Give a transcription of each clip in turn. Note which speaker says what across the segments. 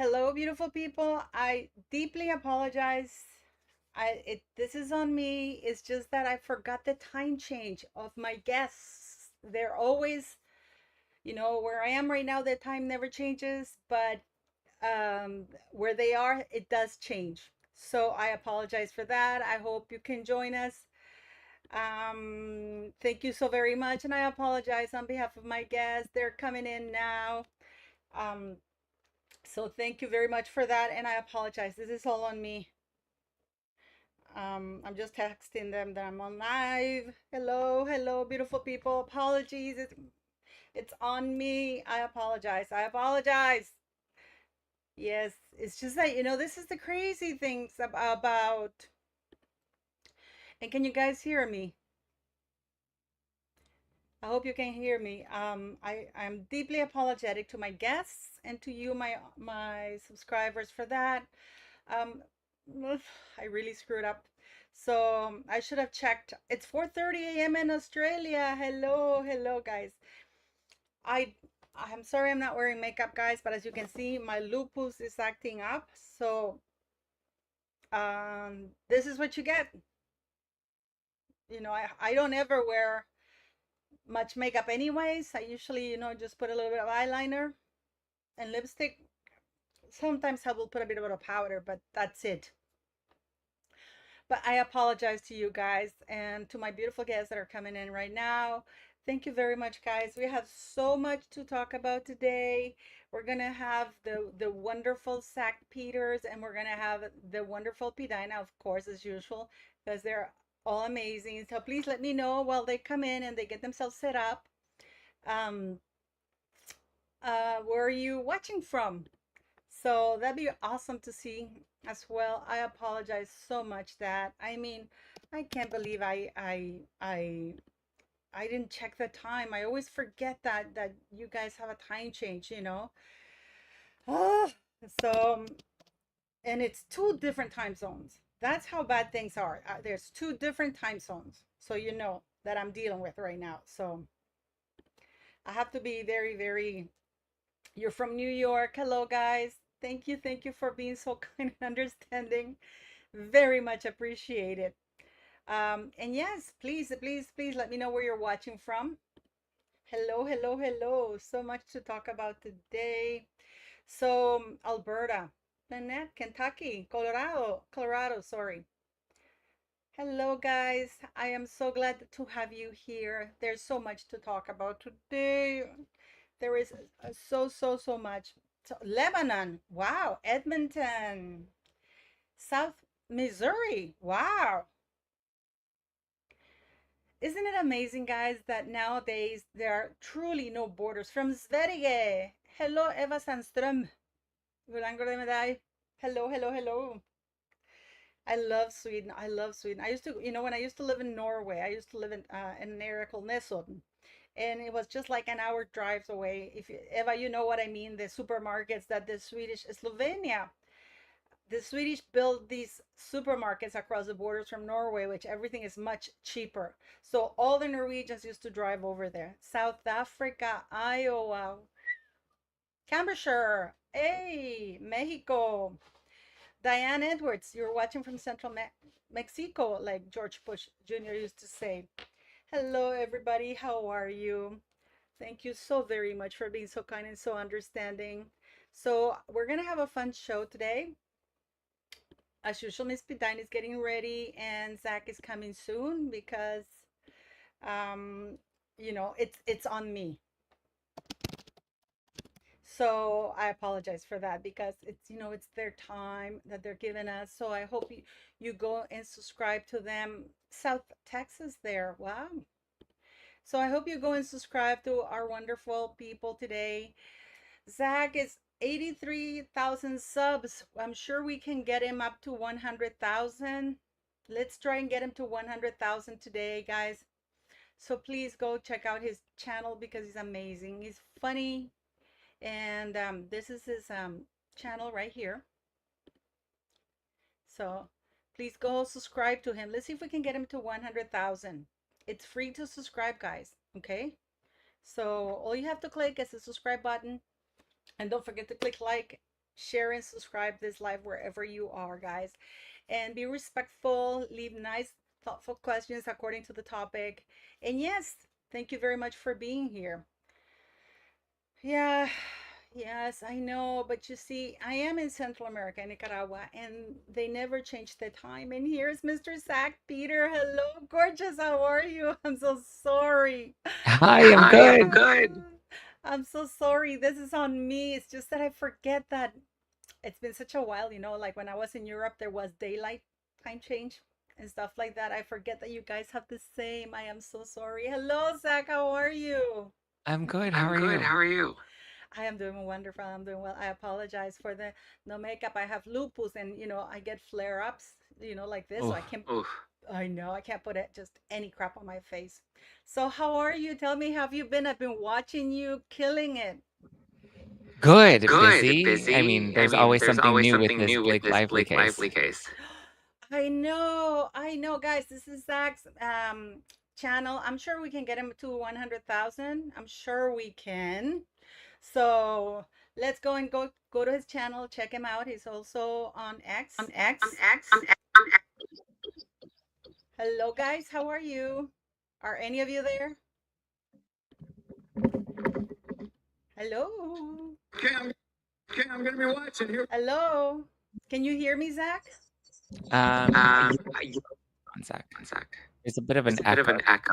Speaker 1: Hello, beautiful people. I deeply apologize. This is on me. It's just that I forgot the time change of my guests. They're always, where I am right now, the time never changes, but where they are, it does change. So I apologize for that. I hope you can join us. Thank you so very much, and I apologize on behalf of my guests. They're coming in now. Um, so thank you very much for that, and I apologize. This is all on me. I'm just texting them that I'm on live. Hello, hello, beautiful people. Apologies. It's on me. I apologize. I apologize. Yes, it's just that, this is the crazy things about. And can you guys hear me? I hope you can hear me. I'm deeply apologetic to my guests and to you, my subscribers, for that. Um, I really screwed up. So I should have checked. It's 4:30 a.m. in Australia. Hello, hello, guys. I I'm sorry I'm not wearing makeup, guys, but as you can see, my lupus is acting up. So this is what you get. I don't ever wear much makeup anyways. I usually, just put a little bit of eyeliner and lipstick. Sometimes I will put a bit of powder, but that's it. But I apologize to you guys and to my beautiful guests that are coming in right now. Thank you very much, guys. We have so much to talk about today. We're gonna have the wonderful Zack Peters, and we're gonna have the wonderful Pidina, of course, as usual, because they're all amazing. So please let me know while they come in and they get themselves set up. Um, where are you watching from? So that'd be awesome to see as well. I apologize so much that I can't believe I didn't check the time. I always forget that you guys have a time change. Oh, so and it's two different time zones. That's how bad things are. There's two different time zones. So you know that I'm dealing with right now. So I have to be very, very. You're from New York. Hello, guys. Thank you for being so kind and understanding. Very much appreciated. And yes, please, please, please let me know where you're watching from. Hello, hello, hello. So much to talk about today. So, Alberta, Nanette, Kentucky, Colorado, sorry. Hello, guys. I am so glad to have you here. There's so much to talk about today. There is so much. So, Lebanon, wow. Edmonton, South Missouri, wow. Isn't it amazing, guys, that nowadays there are truly no borders? From Sverige, hello, Eva Sandström. Hello, hello, hello. I love Sweden. I love Sweden. I used to, when I used to live in Norway, I used to live in an area called Nesodden, and it was just like an hour drives away. If Eva, you know what I mean, the supermarkets that the Swedish Slovenia, the Swedish built these supermarkets across the borders from Norway, which everything is much cheaper. So all the Norwegians used to drive over there. South Africa, Iowa, Cambridgeshire, hey, Mexico. Diane Edwards, you're watching from Central Mexico, like George Bush Jr. used to say. Hello, everybody. How are you? Thank you so very much for being so kind and so understanding. So we're gonna have a fun show today. As usual, Miss Pidine is getting ready, and Zack is coming soon because, um, it's on me. So I apologize for that because it's their time that they're giving us. So I hope you go and subscribe to them. South Texas there. Wow. So I hope you go and subscribe to our wonderful people today. Zack is 83,000 subs. I'm sure we can get him up to 100,000. Let's try and get him to 100,000 today, guys. So please go check out his channel because he's amazing. He's funny. And this is his channel right here. So please go subscribe to him. Let's see if we can get him to 100,000. It's free to subscribe, guys. Okay. So all you have to click is the subscribe button. And don't forget to click like share and subscribe this live wherever you are, guys. And be respectful, leave nice, thoughtful questions according to the topic. And yes, thank you very much for being here. Yeah, yes, I know, but you see, I am in Central America, Nicaragua, and they never change the time. And here's Mr. Zack Peter. Hello, gorgeous. How are you? I'm so sorry.
Speaker 2: Hi, I'm
Speaker 1: Hi, I'm
Speaker 2: good.
Speaker 1: good. I'm so sorry. This is on me. It's just that I forget that it's been such a while, like when I was in Europe, there was daylight time change and stuff like that. I forget that you guys have the same. I am so sorry. Hello, Zach. How are you?
Speaker 2: I'm good. How
Speaker 1: I'm
Speaker 2: are
Speaker 1: good.
Speaker 2: you?
Speaker 1: How are you? I am doing wonderful. I'm doing well. I apologize for the no makeup. I have lupus and I get flare ups, like this. So
Speaker 2: Oh,
Speaker 1: I can't Oof. I know I can't put it just any crap on my face. So how are you? Tell me, how have you been? I've been watching you killing it.
Speaker 2: good.
Speaker 1: Good.
Speaker 2: Busy. I
Speaker 1: Busy.
Speaker 2: mean,
Speaker 1: I
Speaker 2: there's
Speaker 1: mean,
Speaker 2: always
Speaker 1: there's
Speaker 2: something
Speaker 1: always
Speaker 2: new with
Speaker 1: something
Speaker 2: this
Speaker 1: new with
Speaker 2: Blake
Speaker 1: this
Speaker 2: Lively
Speaker 1: Blake
Speaker 2: case.
Speaker 1: Lively case. I know, guys. This is Zach's channel. I'm sure we can get him to 100,000. I'm sure we can. So let's go to his channel, check him out. He's also on X.
Speaker 2: On X.
Speaker 1: Hello, guys. How are you? Are any of you there? Hello.
Speaker 3: Okay, I'm gonna be watching here.
Speaker 1: Hello. Can you hear me, Zach?
Speaker 2: Yeah,
Speaker 1: Yeah,
Speaker 2: one sec.
Speaker 1: one sec.
Speaker 2: There's a bit of
Speaker 1: There's
Speaker 2: an
Speaker 1: a bit of
Speaker 2: echo.
Speaker 1: an echo.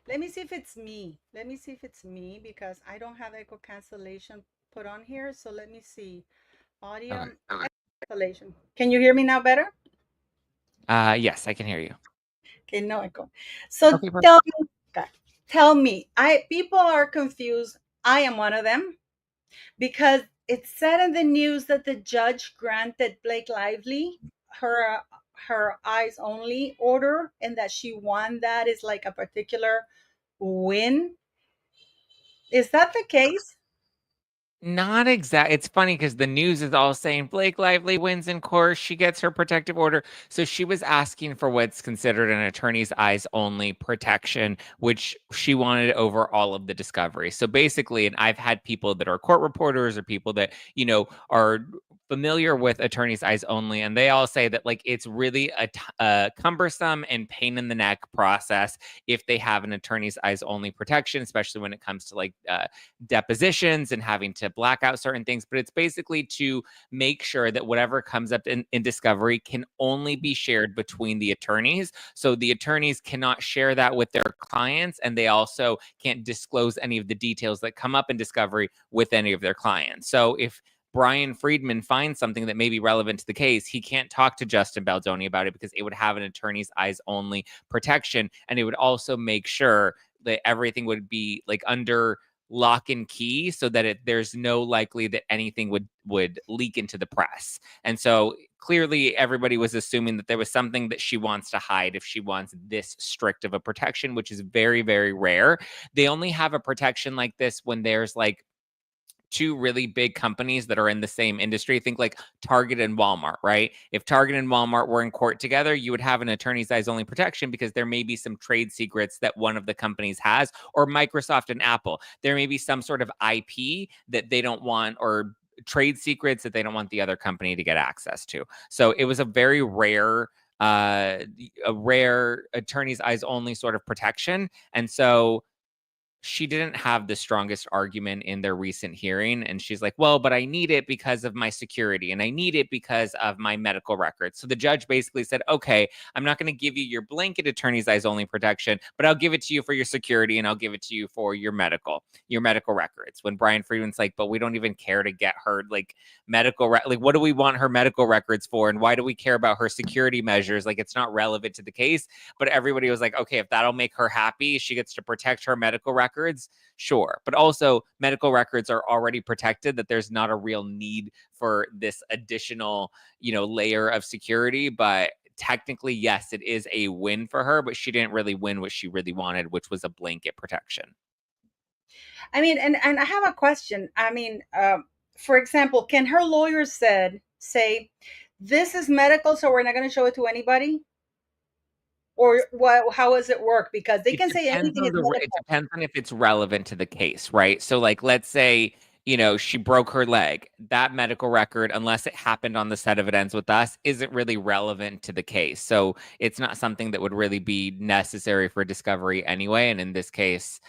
Speaker 1: Let me see if it's me. Let me see if it's me because I don't have echo cancellation put on here. So let me see. Audio.
Speaker 2: Okay.
Speaker 1: Okay. Cancellation. Can you hear me now better?
Speaker 2: Yes, I can hear you.
Speaker 1: Okay, no echo. So
Speaker 2: Okay, perfect.
Speaker 1: tell me, okay, tell me. I People are confused. I am one of them because it said in the news that the judge granted Blake Lively her her eyes only order and that she won. That is like a particular win. Is that the case?
Speaker 2: Not exact. It's funny because the news is all saying Blake Lively wins in court. She gets her protective order. So she was asking for what's considered an attorney's eyes only protection, which she wanted over all of the discovery. So basically, and I've had people that are court reporters or people that, are familiar with attorney's eyes only, and they all say that like it's really a cumbersome and pain in the neck process if they have an attorney's eyes only protection, especially when it comes to like depositions and having to black out certain things. But it's basically to make sure that whatever comes up in discovery can only be shared between the attorneys. So the attorneys cannot share that with their clients, and they also can't disclose any of the details that come up in discovery with any of their clients. So if Brian Friedman finds something that may be relevant to the case, he can't talk to Justin Baldoni about it because it would have an attorney's eyes only protection. And it would also make sure that everything would be like under lock and key so that there's no likely that anything would leak into the press. And so clearly everybody was assuming that there was something that she wants to hide if she wants this strict of a protection, which is very, very rare. They only have a protection like this when there's like two really big companies that are in the same industry. Think like Target and Walmart, right? If Target and Walmart were in court together, you would have an attorney's eyes only protection because there may be some trade secrets that one of the companies has, or Microsoft and Apple. There may be some sort of IP that they don't want, or trade secrets that they don't want the other company to get access to. So it was uh a rare attorney's eyes only sort of protection. And so she didn't have the strongest argument in their recent hearing. And she's like, well, but I need it because of my security and I need it because of my medical records. So the judge basically said, okay, I'm not going to give you your blanket attorney's eyes only protection, but I'll give it to you for your security and I'll give it to you for your medical records. When Brian Friedman's like, but we don't even care to get her like like, what do we want her medical records for? And why do we care about her security measures? Like, it's not relevant to the case. But everybody was like, okay, if that'll make her happy, she gets to protect her medical records, sure. But also, medical records are already protected, that there's not a real need for this additional, layer of security. But technically, yes, it is a win for her, but she didn't really win what she really wanted, which was a blanket protection.
Speaker 1: I mean, and I have a question. I mean, for example, can her lawyer say this is medical, so we're not going to show it to anybody? Or what? How does it work? Because they
Speaker 2: It
Speaker 1: can say
Speaker 2: depends
Speaker 1: anything
Speaker 2: on
Speaker 1: is
Speaker 2: it
Speaker 1: medical.
Speaker 2: depends on if it's relevant to the case, right? So like let's say she broke her leg. That medical record, unless it happened on the set of It Ends With Us, isn't really relevant to the case. So it's not something that would really be necessary for discovery anyway. And in this case,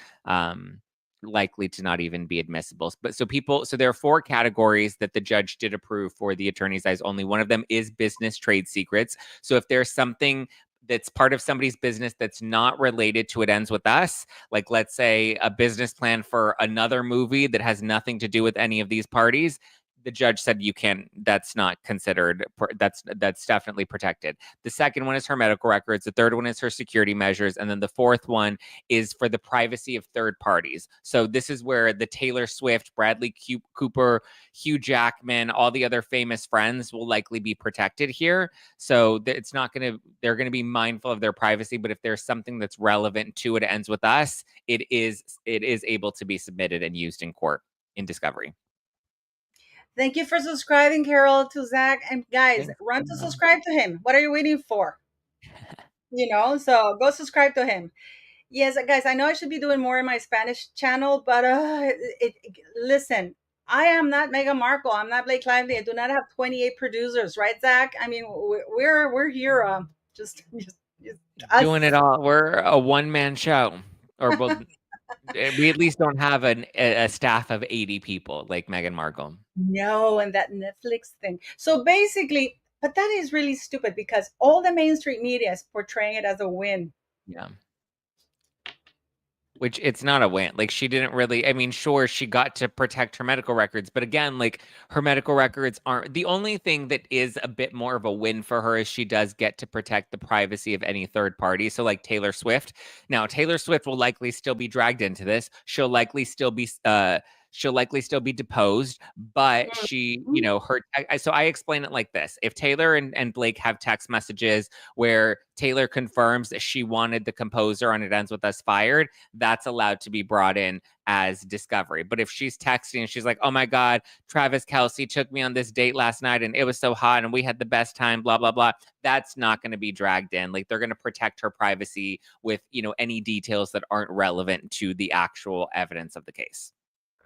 Speaker 2: likely to not even be admissible. But so there are 4 categories that the judge did approve for the attorney's eyes only. One of them is business trade secrets. So if there's something that's part of somebody's business that's not related to It Ends With Us, like let's say a business plan for another movie that has nothing to do with any of these parties, the judge said you can't, that's not considered, that's definitely protected. The second one is her medical records. The third one is her security measures. And then the fourth one is for the privacy of third parties. So this is where the Taylor Swift, Bradley Cooper, Hugh Jackman, all the other famous friends will likely be protected here. So it's not going to, they're going to be mindful of their privacy. But if there's something that's relevant to It Ends With Us, it is able to be submitted and used in court in discovery.
Speaker 1: Thank you for subscribing, Carol, to Zack. And guys,
Speaker 2: Thanks.
Speaker 1: run to subscribe to him. What are you waiting for? So go subscribe to him. Yes, guys, I know I should be doing more in my Spanish channel, but listen, I am not Meghan Markle. I'm not Blake Lively. I do not have 28 producers, right, Zack? I mean, we're here, just us.
Speaker 2: Doing it all. We're a one-man show, or well, we at least don't have a staff of 80 people like Meghan Markle.
Speaker 1: No, and that Netflix thing. So basically, but that is really stupid because all the mainstream media is portraying it as a win.
Speaker 2: Yeah. Which it's not a win. Like she didn't really, I mean, sure, she got to protect her medical records, but again, like her medical records aren't the only thing that is a bit more of a win for her is she does get to protect the privacy of any third party. So like Taylor Swift. Now, Taylor Swift will likely still be dragged into this. She'll likely still be deposed, but she, so I explain it like this. If Taylor and Blake have text messages where Taylor confirms that she wanted the composer on It Ends With Us fired, that's allowed to be brought in as discovery. But if she's texting and she's like, oh my God, Travis Kelce took me on this date last night and it was so hot and we had the best time, blah, blah, blah, that's not going to be dragged in. Like they're going to protect her privacy with, any details that aren't relevant to the actual evidence of the case.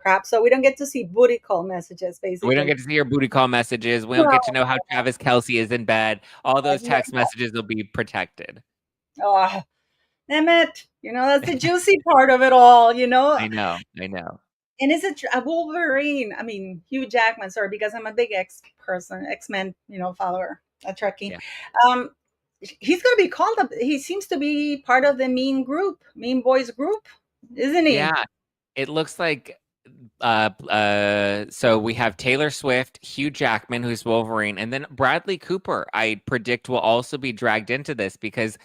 Speaker 1: Crap. So we don't get to see booty call messages, basically.
Speaker 2: We don't get to see your booty call messages. We don't get to know how Travis Kelce is in bed. All those text messages will be protected.
Speaker 1: Oh, damn it. That's the juicy part of it all,
Speaker 2: I know.
Speaker 1: And is it a Wolverine? I mean, Hugh Jackman, sorry, because I'm a big X-Men, follower, a Trekkie. Yeah. He's going to be called up. He seems to be part of the Mean Boys group, isn't he?
Speaker 2: Yeah. It looks like so we have Taylor Swift, Hugh Jackman, who's Wolverine, and then Bradley Cooper, I predict, will also be dragged into this because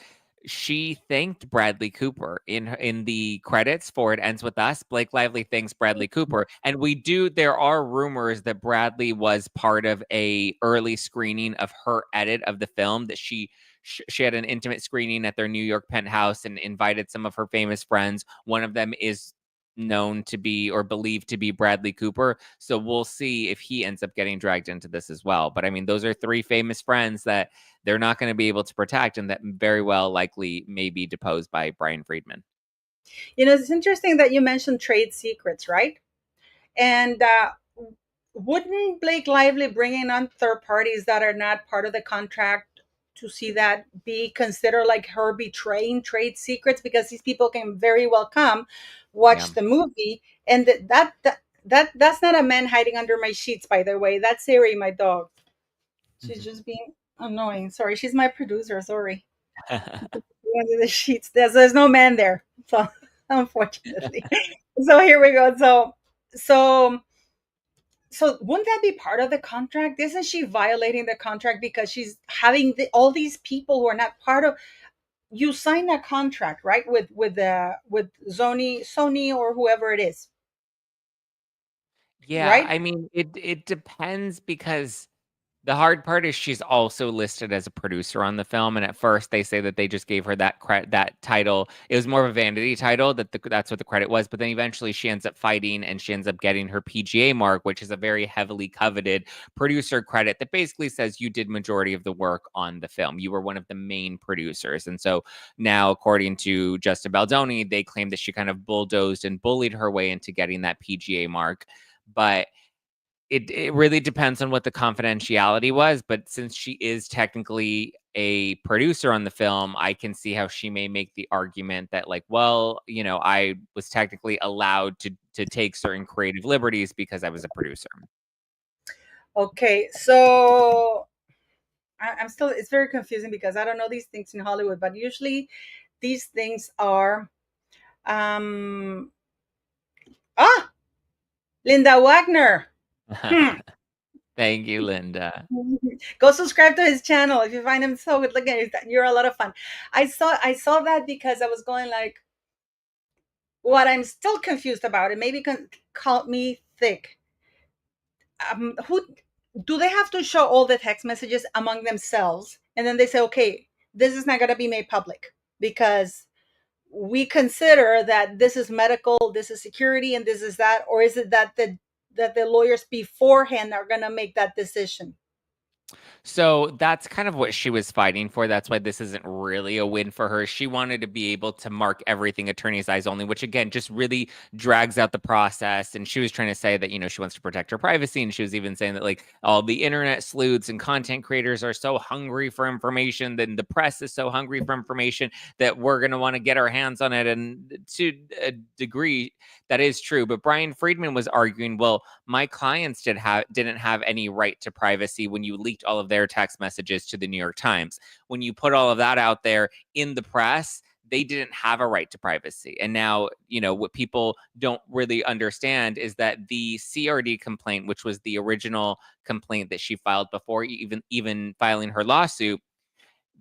Speaker 2: she thanked Bradley Cooper in the credits for It Ends With Us. Blake Lively thanks Bradley Cooper. And there are rumors that Bradley was part of a early screening of her edit of the film, that she had an intimate screening at their New York penthouse and invited some of her famous friends. One of them is known to be or believed to be Bradley Cooper. So we'll see if he ends up getting dragged into this as well. But I mean, those are 3 famous friends that they're not going to be able to protect and that very well likely may be deposed by Brian Friedman.
Speaker 1: It's interesting that you mentioned trade secrets, right? And wouldn't Blake Lively bringing on third parties that are not part of the contract to see that be considered like her betraying trade secrets? Because these people can very well come watch the movie, and that's not a man hiding under my sheets, by the way. That's Siri, my dog. She's just being annoying. Sorry, she's my producer. Sorry. Under the sheets, there's no man there, so unfortunately. So here we go. So wouldn't that be part of the contract? Isn't she violating the contract because she's having all these people who are not part of? You sign a contract, right, with Sony or whoever it is.
Speaker 2: Yeah, right? I mean, it depends because the hard part is she's also listed as a producer on the film, and at first they say that they just gave her that title. It was more of a vanity title, that's what the credit was, but then eventually she ends up fighting and she ends up getting her PGA mark, which is a very heavily coveted producer credit that basically says you did majority of the work on the film. You were one of the main producers. And so now, according to Justin Baldoni, they claim that she kind of bulldozed and bullied her way into getting that PGA mark. but it really depends on what the confidentiality was. But since she is technically a producer on the film, I can see how she may make the argument that, like, well, you know, I was technically allowed to take certain creative liberties because I was a producer.
Speaker 1: Okay, so I'm still, it's very confusing because I don't know these things in Hollywood, but usually these things are, um, ah, Linda Wagner.
Speaker 2: Thank you, Linda.
Speaker 1: Go subscribe to his channel if you find him so good looking. You're a lot of fun. I saw that because I was going like, what I'm still confused about, and maybe call me thick. Who do they have to show all the text messages among themselves, and then they say, okay, this is not going to be made public because we consider that this is medical, this is security, and this is that, or is it that the lawyers beforehand are going to make that decision?
Speaker 2: So that's kind of what she was fighting for. That's why this isn't really a win for her. She wanted to be able to mark everything attorney's eyes only, which again just really drags out the process. And she was trying to say that, you know, she wants to protect her privacy. And she was even saying that, like, all the internet sleuths and content creators are so hungry for information, then the press is so hungry for information that we're going to want to get our hands on it. And to a degree, that is true. But Brian Friedman was arguing, well, my clients didn't have any right to privacy when you leaked all of their text messages to the New York Times. When you put all of that out there in the press, they didn't have a right to privacy. And now, you know, what people don't really understand is that the CRD complaint, which was the original complaint that she filed before even filing her lawsuit,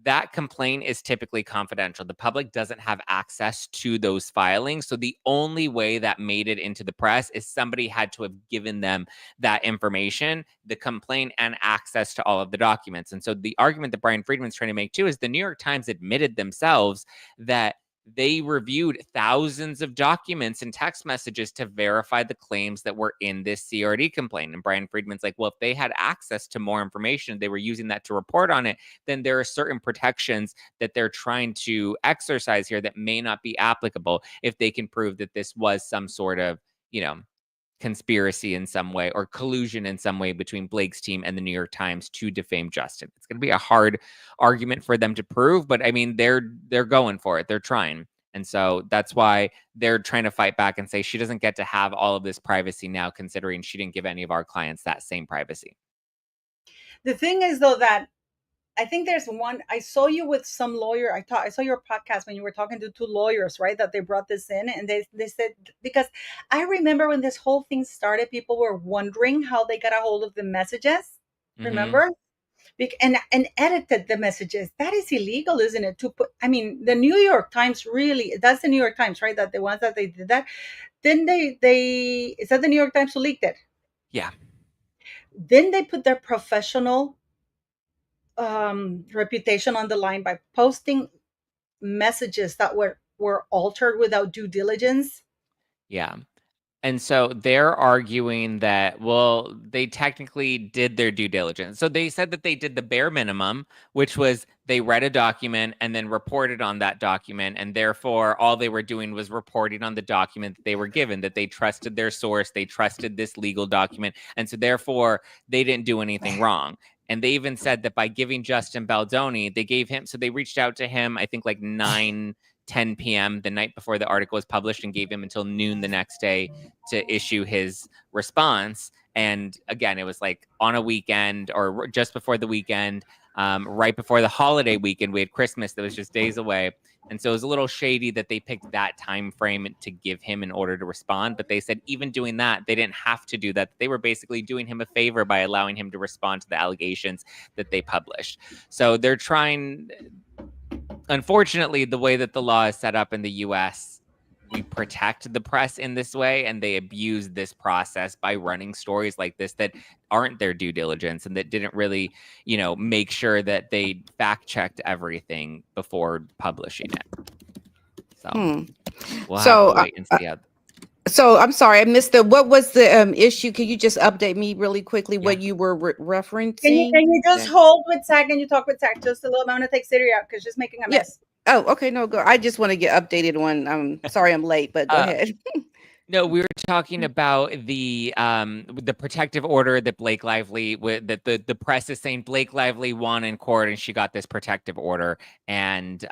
Speaker 2: that complaint is typically confidential. The public doesn't have access to those filings. So the only way that made it into the press is somebody had to have given them that information, the complaint, and access to all of the documents. And so the argument that Brian Friedman's trying to make too is the New York Times admitted themselves that they reviewed thousands of documents and text messages to verify the claims that were in this CRD complaint. And Brian Friedman's like, well, if they had access to more information, they were using that to report on it, then there are certain protections that they're trying to exercise here that may not be applicable if they can prove that this was some sort of, you know, conspiracy in some way or collusion in some way between Blake's team and the New York Times to defame Justin. It's going to be a hard argument for them to prove, but I mean, they're going for it. They're trying. And so that's why they're trying to fight back and say she doesn't get to have all of this privacy now, considering she didn't give any of our clients that same privacy.
Speaker 1: The thing is, though, that I think there's one. I saw you with some lawyer. I saw your podcast when you were talking to two lawyers, right? That they brought this in, and they said, because I remember when this whole thing started, people were wondering how they got a hold of the messages. Remember? And edited the messages. That is illegal, isn't it? To put, I mean, the New York Times really. That's the New York Times, right? That the ones that they did that. Then they is that the New York Times who leaked it?
Speaker 2: Yeah.
Speaker 1: Then they put their professional reputation on the line by posting messages that were altered without due diligence.
Speaker 2: Yeah. And so they're arguing that, well, they technically did their due diligence. So they said that they did the bare minimum, which was they read a document and then reported on that document. And therefore, all they were doing was reporting on the document that they were given, that they trusted their source, they trusted this legal document. And so therefore, they didn't do anything wrong. And they even said that by giving Justin Baldoni, they gave him, so they reached out to him, I think like 9-10 p.m. the night before the article was published, and gave him until noon the next day to issue his response. And again, it was like on a weekend or just before the weekend, right before the holiday weekend. We had Christmas that was just days away. And so it was a little shady that they picked that time frame to give him in order to respond. But they said even doing that, they didn't have to do that. They were basically doing him a favor by allowing him to respond to the allegations that they published. So they're trying, unfortunately, the way that the law is set up in the US, we protect the press in this way, and they abuse this process by running stories like this that aren't their due diligence and that didn't really, you know, make sure that they fact checked everything before publishing it. So we'll have to wait and see how.
Speaker 4: So I'm sorry, I missed what was the issue? Can you just update me really quickly what you were referencing?
Speaker 1: Can you just hold with Zack and you talk with Zack just a little bit? I'm going to take Siri out because she's making a mess.
Speaker 4: Oh, okay. No, go. I just want to get updated on. I'm sorry I'm late, but go ahead.
Speaker 2: No, we were talking about the protective order that Blake Lively that the press is saying Blake Lively won in court and she got this protective order, and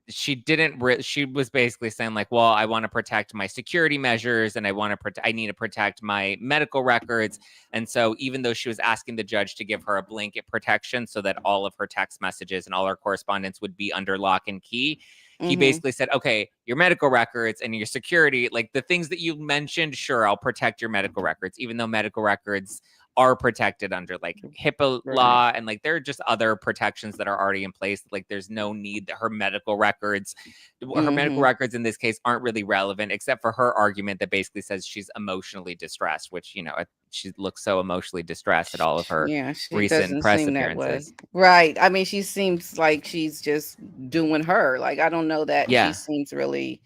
Speaker 2: she didn't she was basically saying like, well, I want to protect my security measures and I need to protect my medical records. And so even though she was asking the judge to give her a blanket protection so that all of her text messages and all her correspondence would be under lock and key, he basically said, okay, your medical records and your security, like the things that you mentioned, sure, I'll protect your medical records, even though medical records are protected under like HIPAA law. And like there are just other protections that are already in place. Like there's no need that her medical records in this case aren't really relevant, except for her argument that basically says she's emotionally distressed, which, you know, she looks so emotionally distressed at all of her recent press appearances.
Speaker 4: Right. I mean, she seems like she's just doing her. Like, I don't know that she seems really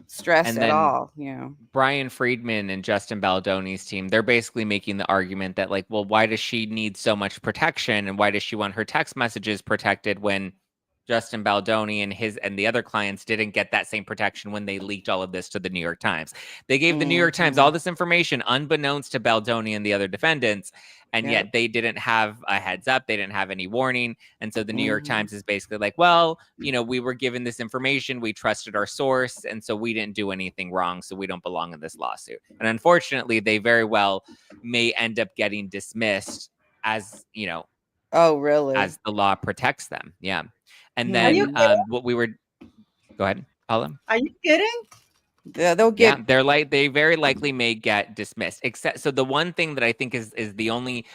Speaker 4: stressed at all. Yeah.
Speaker 2: Brian Friedman and Justin Baldoni's team, they're basically making the argument that like, well, why does she need so much protection and why does she want her text messages protected when Justin Baldoni and the other clients didn't get that same protection when they leaked all of this to the New York Times? They gave the New York Times all this information unbeknownst to Baldoni and the other defendants, and yet they didn't have a heads up. They didn't have any warning. And so the New York Times is basically like, well, you know, we were given this information. We trusted our source. And so we didn't do anything wrong. So we don't belong in this lawsuit. And unfortunately, they very well may end up getting dismissed as, you know, as the law protects them. Yeah. And then what we were, go ahead, Paula.
Speaker 1: Are you kidding?
Speaker 4: Yeah, they'll get.
Speaker 2: Yeah, they very likely may get dismissed. Except, so the one thing that I think is the only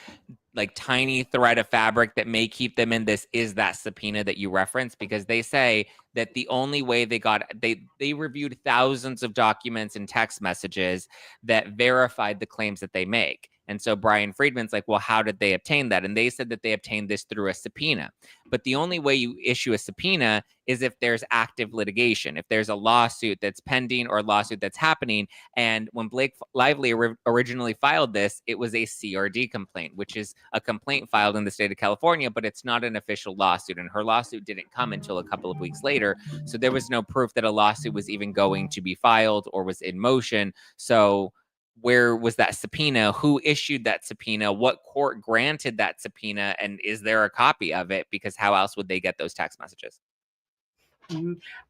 Speaker 2: like tiny thread of fabric that may keep them in this is that subpoena that you referenced, because they say that the only way they reviewed thousands of documents and text messages that verified the claims that they make. And so Brian Friedman's like, well, how did they obtain that? And they said that they obtained this through a subpoena. But the only way you issue a subpoena is if there's active litigation, if there's a lawsuit that's pending or a lawsuit that's happening. And when Blake Lively originally filed this, it was a CRD complaint, which is a complaint filed in the state of California, but it's not an official lawsuit. And her lawsuit didn't come until a couple of weeks later. So there was no proof that a lawsuit was even going to be filed or was in motion. So where was that subpoena? Who issued that subpoena? What court granted that subpoena? And is there a copy of it? Because how else would they get those text messages?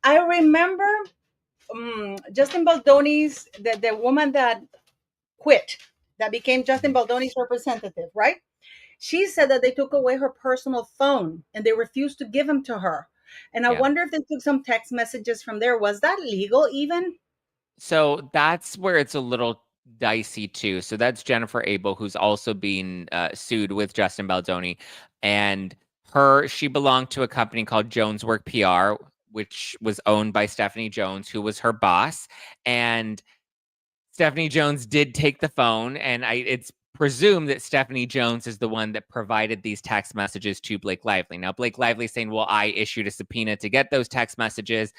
Speaker 1: I remember Justin Baldoni's, the woman that quit, that became Justin Baldoni's representative, right? She said that they took away her personal phone and they refused to give them to her. And I wonder if they took some text messages from there. Was that legal even?
Speaker 2: So that's where it's a little dicey too. So that's Jennifer Abel, who's also being sued with Justin Baldoni, and she belonged to a company called Jones Work PR, which was owned by Stephanie Jones, who was her boss. And Stephanie Jones did take the phone, and it's presumed that Stephanie Jones is the one that provided these text messages to Blake Lively. Now, Blake Lively saying, well, I issued a subpoena to get those text messages.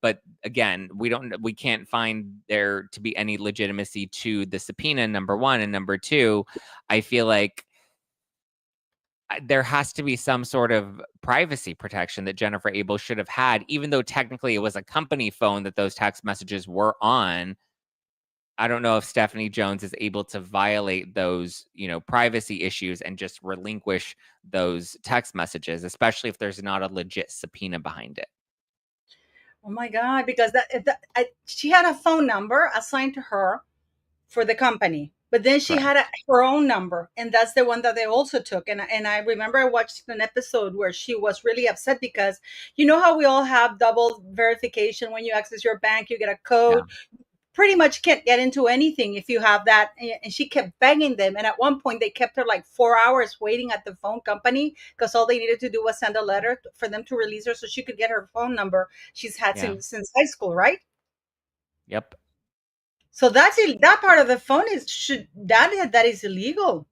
Speaker 2: But again, we can't find there to be any legitimacy to the subpoena, number one. And number two, I feel like there has to be some sort of privacy protection that Jennifer Abel should have had, even though technically it was a company phone that those text messages were on. I don't know if Stephanie Jones is able to violate those, privacy issues and just relinquish those text messages, especially if there's not a legit subpoena behind it.
Speaker 1: Oh my God, because she had a phone number assigned to her for the company, but then she had her own number, and that's the one that they also took. And I remember I watched an episode where she was really upset because you know how we all have double verification when you access your bank, you get a code. Yeah. Pretty much can't get into anything if you have that. And she kept begging them. And at one point they kept her like 4 hours waiting at the phone company because all they needed to do was send a letter for them to release her so she could get her phone number she's had since high school, right?
Speaker 2: Yep.
Speaker 1: So that part of the phone that is illegal.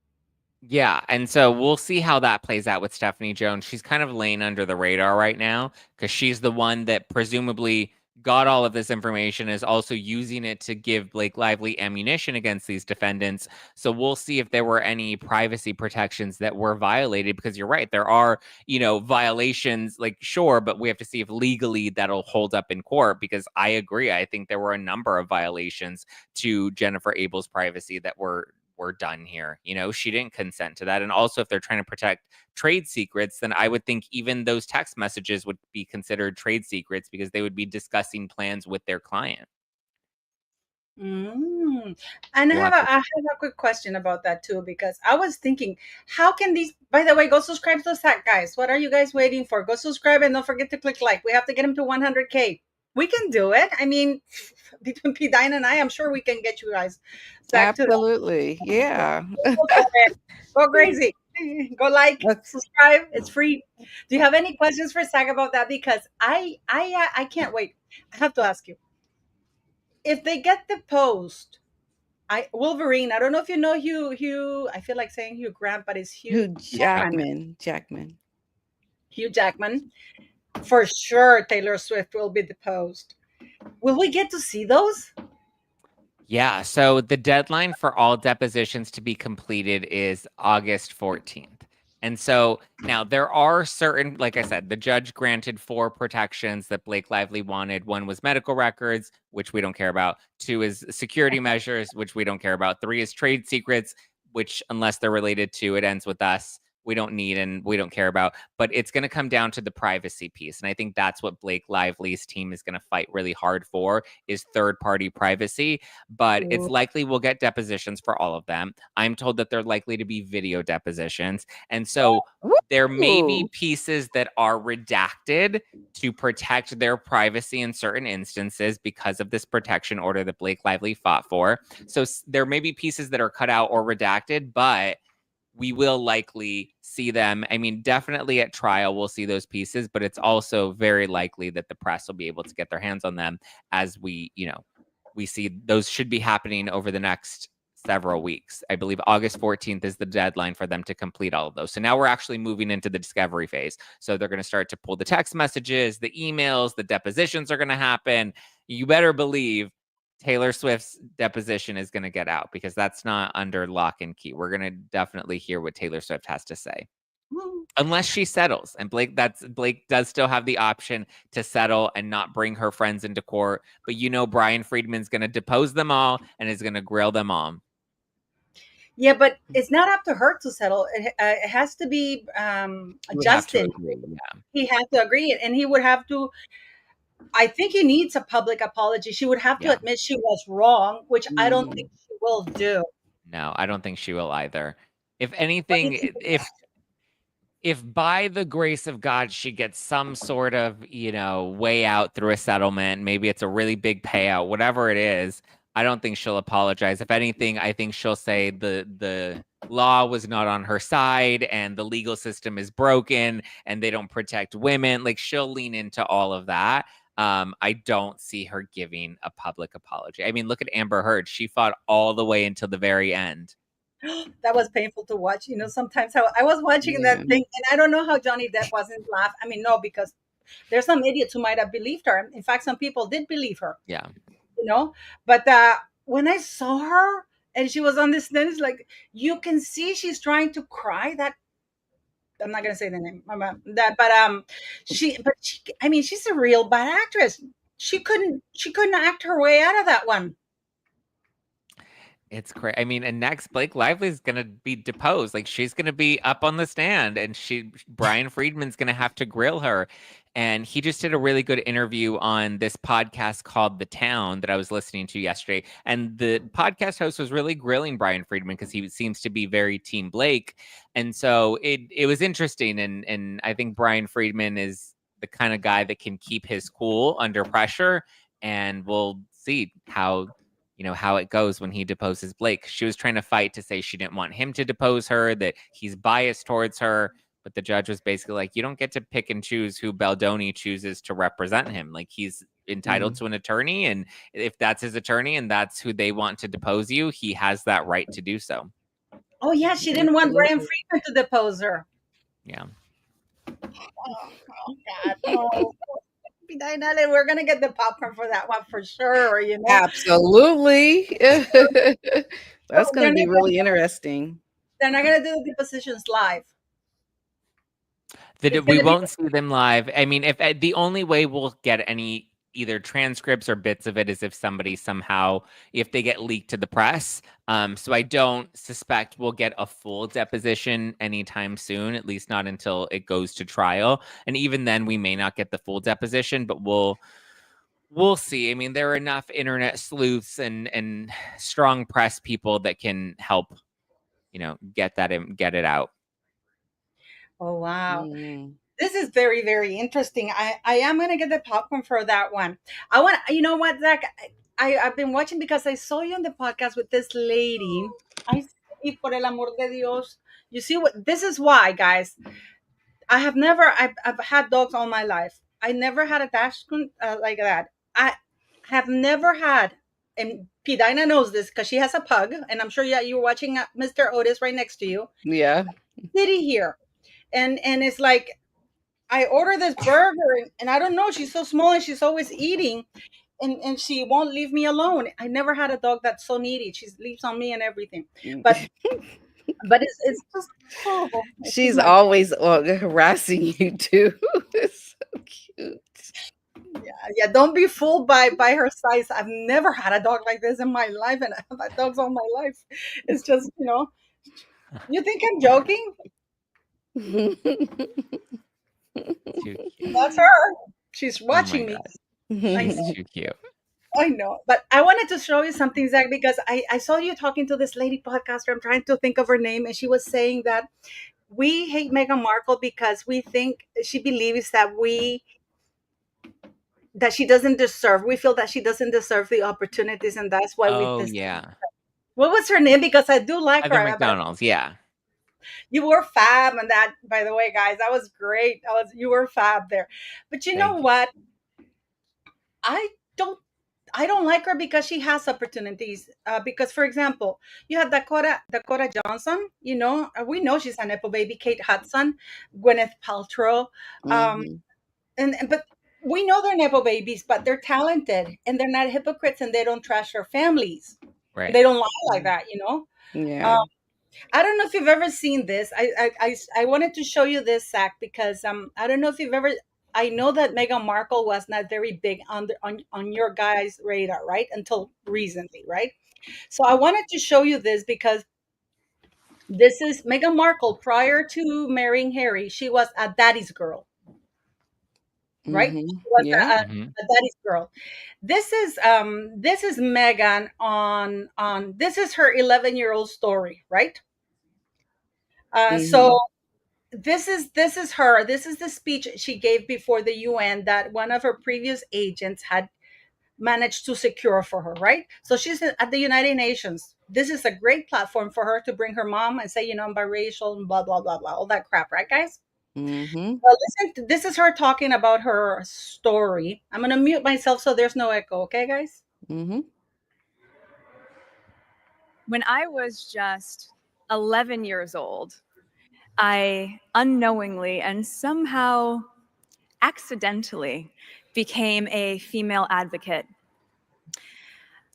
Speaker 2: Yeah, and so we'll see how that plays out with Stephanie Jones. She's kind of laying under the radar right now because she's the one that presumably got all of this information, is also using it to give Blake Lively ammunition against these defendants. So we'll see if there were any privacy protections that were violated, because you're right, there are, violations, like, sure, but we have to see if legally that'll hold up in court, because I agree. I think there were a number of violations to Jennifer Abel's privacy that were done here. She didn't consent to that. And also, if they're trying to protect trade secrets, then I would think even those text messages would be considered trade secrets, because they would be discussing plans with their client.
Speaker 1: And I have a quick question about that too, because I was thinking, how can these, by the way, go subscribe to Zack, guys. What are you guys waiting for? Go subscribe and don't forget to click like. We have to get him to 100K. We can do it. I mean, between P. Dine and I, I'm sure we can get you guys.
Speaker 4: Zack, absolutely. Yeah.
Speaker 1: Go crazy. Go like, subscribe. It's free. Do you have any questions for Zack about that? Because I can't wait. I have to ask you. If they get the post, Wolverine. I don't know if you know Hugh. I feel like saying Hugh Grant, but it's Hugh
Speaker 4: Jackman.
Speaker 1: Hugh Jackman. For sure, Taylor Swift will be deposed. Will we get to see those?
Speaker 2: Yeah. So the deadline for all depositions to be completed is August 14th. And so now there are certain, like I said, the judge granted 4 protections that Blake Lively wanted. 1 was medical records, which we don't care about. 2 is security measures, which we don't care about. 3 is trade secrets, which, unless they're related to It Ends With Us, we don't need and we don't care about. But it's going to come down to the privacy piece. And I think that's what Blake Lively's team is going to fight really hard for, is third-party privacy. But it's likely we'll get depositions for all of them. I'm told that they're likely to be video depositions. And so there may be pieces that are redacted to protect their privacy in certain instances because of this protection order that Blake Lively fought for. So there may be pieces that are cut out or redacted, but we will likely see them. I mean, definitely at trial, we'll see those pieces, but it's also very likely that the press will be able to get their hands on them as we see those should be happening over the next several weeks. I believe August 14th is the deadline for them to complete all of those. So now we're actually moving into the discovery phase. So they're going to start to pull the text messages, the emails, the depositions are going to happen. You better believe Taylor Swift's deposition is going to get out, because that's not under lock and key. We're going to definitely hear what Taylor Swift has to say. Unless she settles, and Blake does still have the option to settle and not bring her friends into court. But Brian Friedman's going to depose them all and is going to grill them all.
Speaker 1: Yeah, but it's not up to her to settle. It has to be Justin. He has to agree, and he would have to. I think he needs a public apology. She would have to admit she was wrong, which I don't think she will do.
Speaker 2: No, I don't think she will either. If anything, if by the grace of God she gets some sort of, way out through a settlement, maybe it's a really big payout, whatever it is, I don't think she'll apologize. If anything, I think she'll say the law was not on her side and the legal system is broken and they don't protect women. Like, she'll lean into all of that. I don't see her giving a public apology. I mean, look at Amber Heard. She fought all the way until the very end.
Speaker 1: That was painful to watch. Sometimes how I was watching that thing, and I don't know how Johnny Depp wasn't laughing. I mean, no, because there's some idiots who might have believed her. In fact, some people did believe her.
Speaker 2: Yeah.
Speaker 1: But when I saw her and she was on this, then it's like, you can see she's trying to cry. That I'm not gonna say the name. I mean, she's a real bad actress. She couldn't act her way out of that one.
Speaker 2: It's crazy. I mean, and next Blake Lively is going to be deposed. Like, she's going to be up on the stand, and Brian Friedman's going to have to grill her. And he just did a really good interview on this podcast called The Town that I was listening to yesterday. And the podcast host was really grilling Brian Friedman because he seems to be very Team Blake. And so it was interesting. And I think Brian Friedman is the kind of guy that can keep his cool under pressure. And we'll see how it goes when he deposes Blake. She was trying to fight to say she didn't want him to depose her, that he's biased towards her. But the judge was basically like, you don't get to pick and choose who Baldoni chooses to represent him. Like, he's entitled to an attorney. And if that's his attorney and that's who they want to depose you, he has that right to do so.
Speaker 1: Oh, yeah. She didn't want Brian Friedman to depose her.
Speaker 2: Yeah.
Speaker 1: Oh God. No. Pidinale, we're gonna get the popcorn for that one for sure. You know,
Speaker 4: absolutely. That's going to be really interesting.
Speaker 1: They're not gonna do the depositions live.
Speaker 2: We won't see them live. I mean, if the only way we'll get any either transcripts or bits of it is if somebody somehow, if they get leaked to the press. So I don't suspect we'll get a full deposition anytime soon, at least not until it goes to trial. And even then, we may not get the full deposition, but we'll see. I mean, there are enough internet sleuths and strong press people that can help, get that and get it out.
Speaker 1: Oh wow. This is very, very interesting. I am gonna get the popcorn for that one. I want, you know what, Zach? I've been watching because I saw you on the podcast with this lady. I see, por el amor de Dios. You see what? This is why, guys. I've had dogs all my life. I never had a dachshund like that. I have never had, and Pidina knows this because she has a pug, and I'm sure you're watching Mr. Otis right next to you.
Speaker 4: Yeah.
Speaker 1: Kitty here, and it's like, I order this burger and I don't know, she's so small and she's always eating and she won't leave me alone. I never had a dog that's so needy. She sleeps on me and everything. But it's just horrible.
Speaker 4: She's always harassing you too. It's so cute.
Speaker 1: Yeah, don't be fooled by her size. I've never had a dog like this in my life, and I've had dogs all my life. It's just, you think I'm joking? That's her. She's watching me.
Speaker 2: She's too cute.
Speaker 1: I know, but I wanted to show you something, Zach, because I saw you talking to this lady podcaster. I'm trying to think of her name, and she was saying that we hate Meghan Markle because we think she believes that she doesn't deserve. We feel that she doesn't deserve the opportunities, and that's why we.
Speaker 2: Oh yeah.
Speaker 1: What was her name? Because I do like
Speaker 2: Heather
Speaker 1: her.
Speaker 2: McDonald's, yeah.
Speaker 1: You were fab, and that, by the way, guys, that was great. You were fab there. But you know what? I don't like her because she has opportunities. Because, for example, you have Dakota Johnson. We know she's a nepo baby. Kate Hudson, Gwyneth Paltrow, but we know they're nepo babies, but they're talented and they're not hypocrites and they don't trash their families.
Speaker 2: Right.
Speaker 1: They don't lie like that.
Speaker 4: Yeah.
Speaker 1: I don't know if you've ever seen this. I wanted to show you this, Zach, because I don't know if you've ever. I know that Meghan Markle was not very big on your guys' radar, right? Until recently, right? So I wanted to show you this because this is Meghan Markle prior to marrying Harry. She was a daddy's girl, right? She was a daddy's girl. This is Meghan on this is her 11-year-old story, right? So this is her. This is the speech she gave before the UN that one of her previous agents had managed to secure for her, right? So she's at the United Nations. This is a great platform for her to bring her mom and say, I'm biracial and blah, blah, blah, blah, all that crap, right, guys? Well, listen, this is her talking about her story. I'm going to mute myself so there's no echo, okay, guys?
Speaker 5: When I was just 11 years old, I unknowingly and somehow accidentally became a female advocate.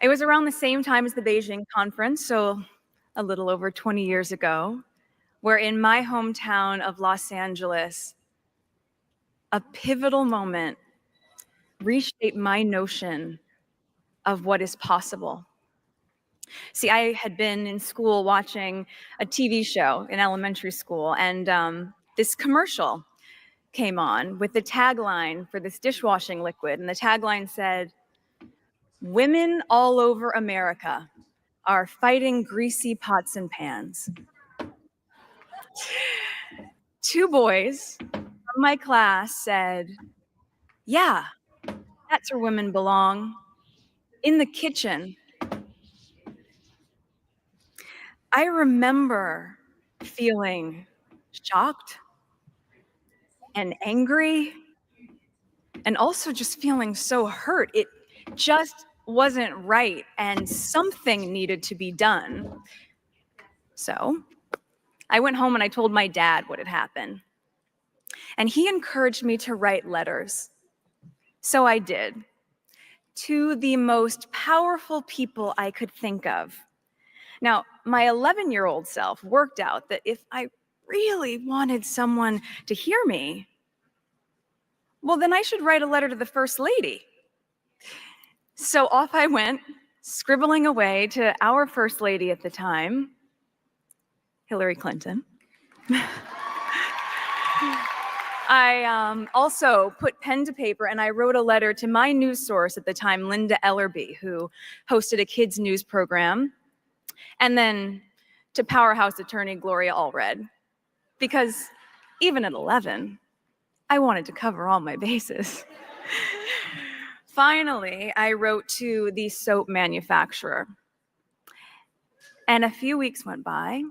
Speaker 5: It was around the same time as the Beijing conference, so a little over 20 years ago, where in my hometown of Los Angeles, a pivotal moment reshaped my notion of what is possible. See, I had been in school watching a TV show in elementary school, and this commercial came on with the tagline for this dishwashing liquid. And the tagline said, "Women all over America are fighting greasy pots and pans." Two boys from my class said, "Yeah, that's where women belong, in the kitchen." I remember feeling shocked and angry and also just feeling so hurt. It just wasn't right and something needed to be done. So I went home and I told my dad what had happened. And he encouraged me to write letters. So I did, to the most powerful people I could think of. Now, my 11-year-old self worked out that if I really wanted someone to hear me, well, then I should write a letter to the First Lady. So off I went, scribbling away to our First Lady at the time, Hillary Clinton. I also put pen to paper and I wrote a letter to my news source at the time, Linda Ellerby, who hosted a kids' news program, and then to powerhouse attorney Gloria Allred, because even at 11, I wanted to cover all my bases. Finally, I wrote to the soap manufacturer, and a few weeks went by,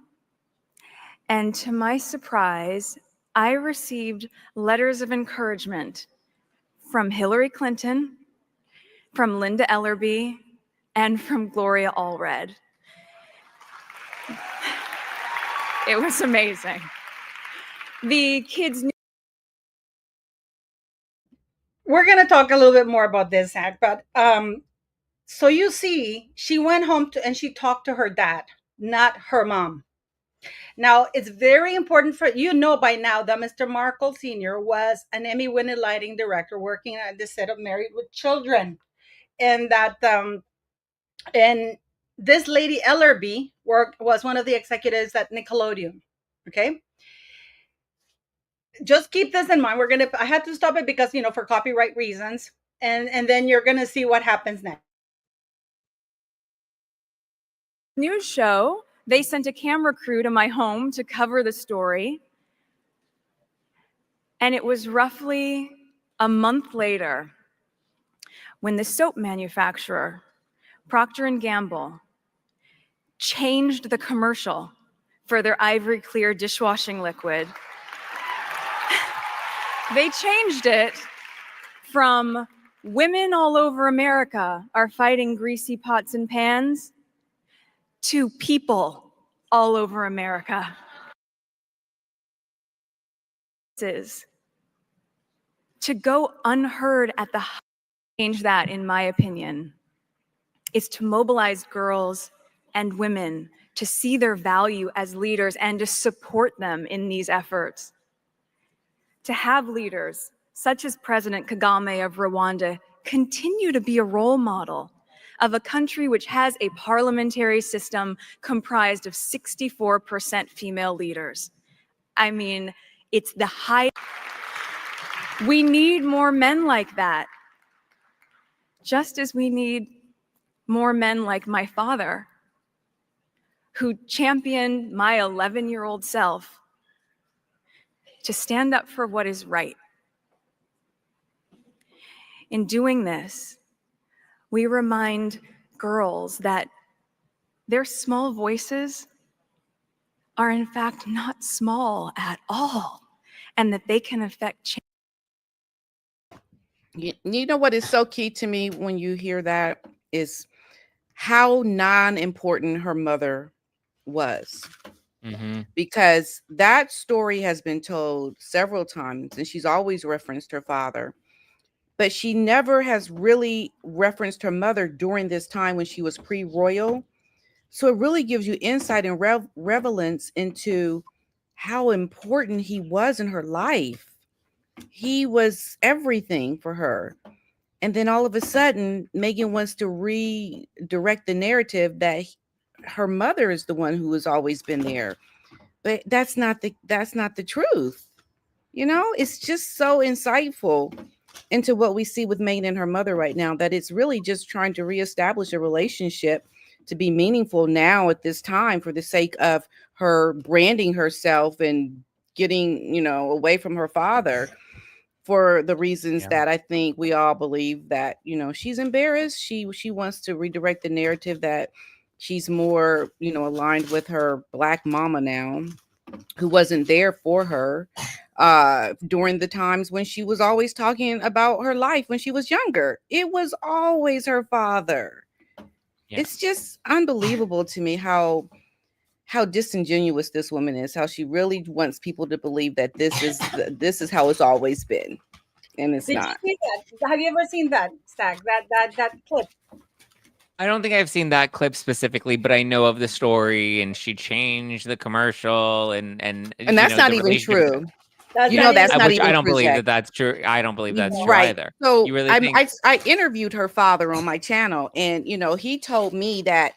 Speaker 5: and to my surprise, I received letters of encouragement from Hillary Clinton, from Linda Ellerby, and from Gloria Allred. It was amazing. The kids.
Speaker 1: We're going to talk a little bit more about this, Zack, but so you see, she went home and she talked to her dad, not her mom. Now, it's very important for you know by now that Mr. Markle Sr. was an Emmy-winning lighting director working at the set of Married with Children, and that and this lady Ellerby was one of the executives at Nickelodeon. Okay, just keep this in mind. I had to stop it because for copyright reasons, and then you're gonna see what happens next.
Speaker 5: News show. They sent a camera crew to my home to cover the story. And it was roughly a month later when the soap manufacturer, Procter & Gamble, changed the commercial for their Ivory Clear dishwashing liquid. They changed it from "women all over America are fighting greasy pots and pans" to "people all over America." To go unheard at the change that, in my opinion, is to mobilize girls and women to see their value as leaders and to support them in these efforts. To have leaders such as President Kagame of Rwanda continue to be a role model of a country which has a parliamentary system comprised of 64% female leaders. I mean, it's the highest. We need more men like that, just as we need more men like my father, who championed my 11-year-old self to stand up for what is right. In doing this, we remind girls that their small voices are in fact not small at all, and that they can affect change.
Speaker 4: You know what is so key to me when you hear that is how non-important her mother was. Mm-hmm. Because that story has been told several times and she's always referenced her father, but she never has really referenced her mother during this time when she was pre-royal. So it really gives you insight and relevance into how important he was in her life. He was everything for her. And then all of a sudden, Meghan wants to redirect the narrative that her mother is the one who has always been there. But that's not the truth. It's just so insightful into what we see with Meghan and her mother right now, that it's really just trying to reestablish a relationship to be meaningful now at this time for the sake of her branding herself and getting, away from her father. For the reasons that I think we all believe that, she's embarrassed. She wants to redirect the narrative that she's more, aligned with her Black mama now, who wasn't there for her during the times when she was always talking about her life when she was younger. It was always her father. Yeah. It's just unbelievable to me how disingenuous this woman is, how she really wants people to believe that this is how it's always been. and it's
Speaker 1: Did
Speaker 4: not.
Speaker 1: you see that? Have you ever seen that, Zack? That clip?
Speaker 2: I don't think I've seen that clip specifically, but I know of the story, and she changed the commercial, and
Speaker 4: And
Speaker 2: you
Speaker 4: that's
Speaker 2: know,
Speaker 4: not
Speaker 2: the
Speaker 4: even
Speaker 2: relationship.
Speaker 4: true.
Speaker 1: That's
Speaker 4: You
Speaker 1: not
Speaker 4: know,
Speaker 1: even.
Speaker 4: that's not
Speaker 2: Which I
Speaker 4: even
Speaker 2: don't
Speaker 4: true,
Speaker 2: believe
Speaker 4: Zach.
Speaker 2: that that's true. I don't believe that's true
Speaker 4: Right.
Speaker 2: either.
Speaker 4: So
Speaker 2: You really think?
Speaker 4: I interviewed her father on my channel, and you know, he told me that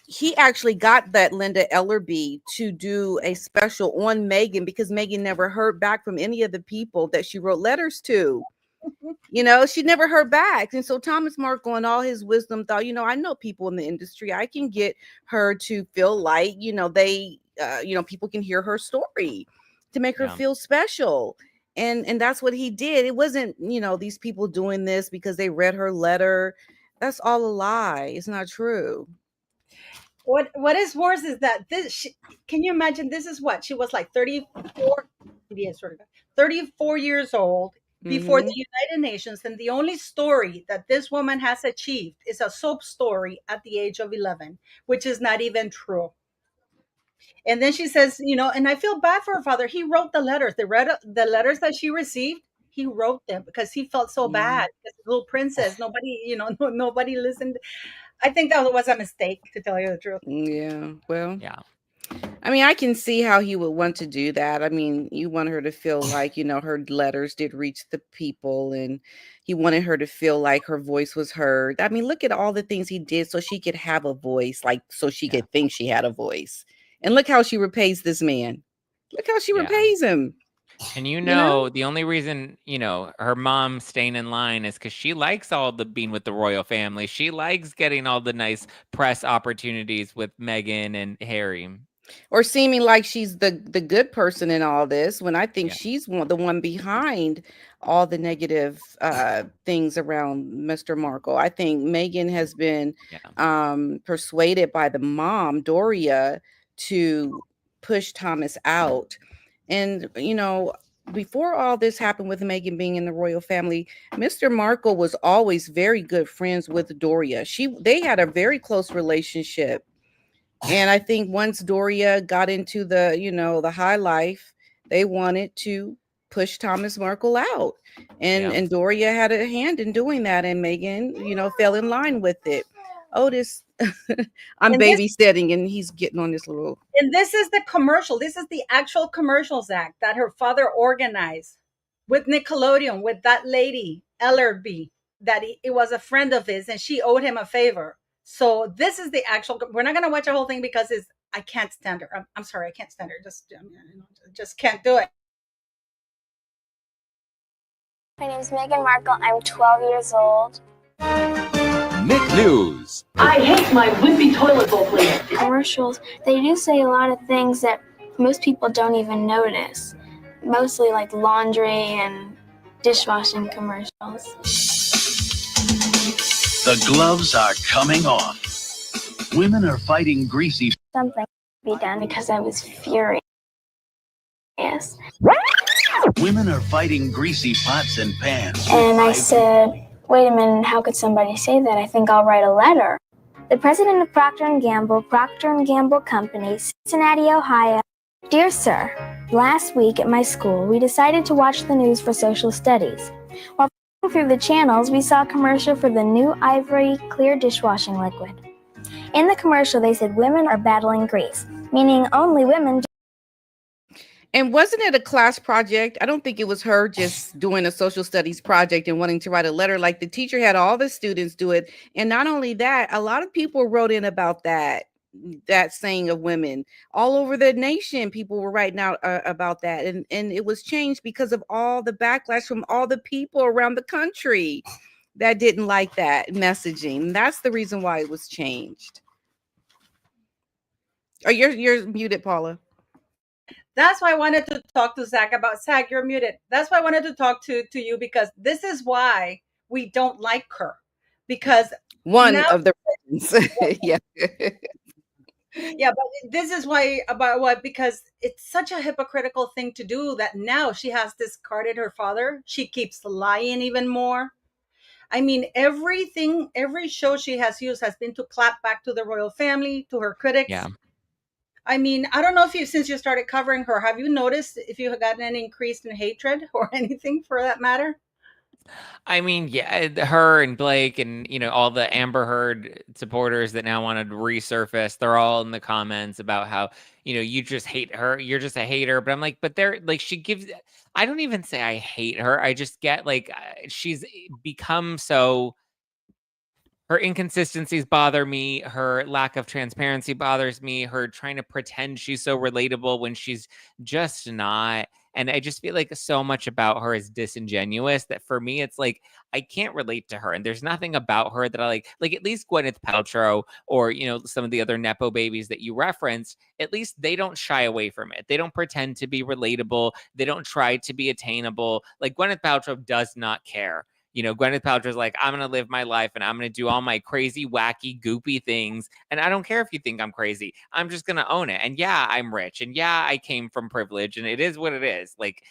Speaker 4: he actually got that Linda Ellerby to do a special on Meghan because Meghan never heard back from any of the people that she wrote letters to. You know, she never heard back. And so Thomas Markle, in all his wisdom, thought, you know, I know people in the industry. I can get her to feel like, you know, people can hear her story to make her
Speaker 2: Yeah.
Speaker 4: feel special. And that's what he did. It wasn't, you know, these people doing this because they read her letter. That's all a lie. It's not true.
Speaker 1: What is worse is that can you imagine? This is what she was like 34, yes, sort of 34 years old before the United Nations, and the only story that this woman has achieved is a soap story at the age of 11, which is not even true. And then she says, you know, and I feel bad for her father. He wrote the letters. The letters that she received. He wrote them because he felt so bad. Because the little princess, nobody, you know, nobody listened. I think that was a mistake, to tell you the truth.
Speaker 4: Yeah. Well,
Speaker 2: Yeah.
Speaker 4: I mean, I can see how he would want to do that. I mean, you want her to feel like, you know, her letters did reach the people, and he wanted her to feel like her voice was heard. I mean, look at all the things he did so she could have a voice, like so she
Speaker 2: Yeah.
Speaker 4: could think she had a voice. And look how she repays this man. Look how she
Speaker 2: Yeah.
Speaker 4: repays him.
Speaker 2: And you
Speaker 4: You know?
Speaker 2: know, the only reason, you know, her mom staying in line is because she likes all the being with the royal family. She likes getting all the nice press opportunities with Meghan and Harry.
Speaker 4: Or seeming like she's the good person in all this, when I think
Speaker 2: Yeah.
Speaker 4: she's the one behind all the negative things around Mr. Markle. I think Meghan has been
Speaker 2: Yeah.
Speaker 4: persuaded by the mom, Doria, to push Thomas out. And you know, before all this happened with Meghan being in the royal family, Mr. Markle was always very good friends with Doria. They had a very close relationship. And I think once Doria got into the, you know, the high life, they wanted to push Thomas Markle out. And Doria had a hand in doing that. And Meghan, you know, fell in line with it. Otis, I'm babysitting, and he's getting on this little.
Speaker 1: And this is the commercial. This is the actual commercial, Zack, that her father organized with Nickelodeon, with that lady, Ellerby, that it was a friend of his and she owed him a favor. So this is the actual, we're not going to watch the whole thing because I can't stand her. I'm sorry, I can't stand her. Just can't do it.
Speaker 6: My name is Meghan Markle. I'm 12 years old.
Speaker 7: Nick News.
Speaker 8: I hate my wimpy toilet bowl cleaner.
Speaker 6: Commercials, they do say a lot of things that most people don't even notice. Mostly like laundry and dishwashing commercials.
Speaker 9: The gloves are coming off. Women are fighting greasy.
Speaker 6: Something to be done because I was furious.
Speaker 9: Women are fighting greasy pots and pans.
Speaker 6: And I said, wait a minute, how could somebody say that? I think I'll write a letter. The president of Procter & Gamble Company, Cincinnati, Ohio. Dear sir, last week at my school, we decided to watch the news for social studies. While through the channels, we saw a commercial for the new Ivory Clear dishwashing liquid. In the commercial, they said women are battling grease, meaning only women.
Speaker 4: And wasn't it a class project? I don't think it was her just doing a social studies project and wanting to write a letter. Like the teacher had all the students do it. And not only that, a lot of people wrote in about that saying of women all over the nation. People were writing out about that. And it was changed because of all the backlash from all the people around the country that didn't like that messaging. That's the reason why it was changed. Oh, you're muted, Paula.
Speaker 1: That's why I wanted to talk to Zack about. Zack, you're muted. That's why I wanted to talk to you, because this is why we don't like her. Because
Speaker 4: one of the reasons. Yeah.
Speaker 1: Yeah, but this is why, about what, because it's such a hypocritical thing to do that now she has discarded her father. She keeps lying even more. I mean, every show she has used has been to clap back to the royal family, to her critics.
Speaker 2: Yeah.
Speaker 1: I mean, I don't know if since you started covering her, have you noticed if you have gotten an increase in hatred or anything for that matter?
Speaker 2: I mean, yeah, her and Blake and, all the Amber Heard supporters that now want to resurface, they're all in the comments about how, you just hate her. You're just a hater. But I'm like, but they're like, I don't even say I hate her. I just get like, she's become so. Her inconsistencies bother me. Her lack of transparency bothers me. Her trying to pretend she's so relatable when she's just not. And I just feel like so much about her is disingenuous that for me, it's like, I can't relate to her. And there's nothing about her that I like. Like at least Gwyneth Paltrow or, some of the other Nepo babies that you referenced, at least they don't shy away from it. They don't pretend to be relatable. They don't try to be attainable. Like Gwyneth Paltrow does not care. Gwyneth Paltrow's like, I'm going to live my life and I'm going to do all my crazy, wacky, goopy things. And I don't care if you think I'm crazy. I'm just going to own it. And yeah, I'm rich. And yeah, I came from privilege and it is what it is. Like,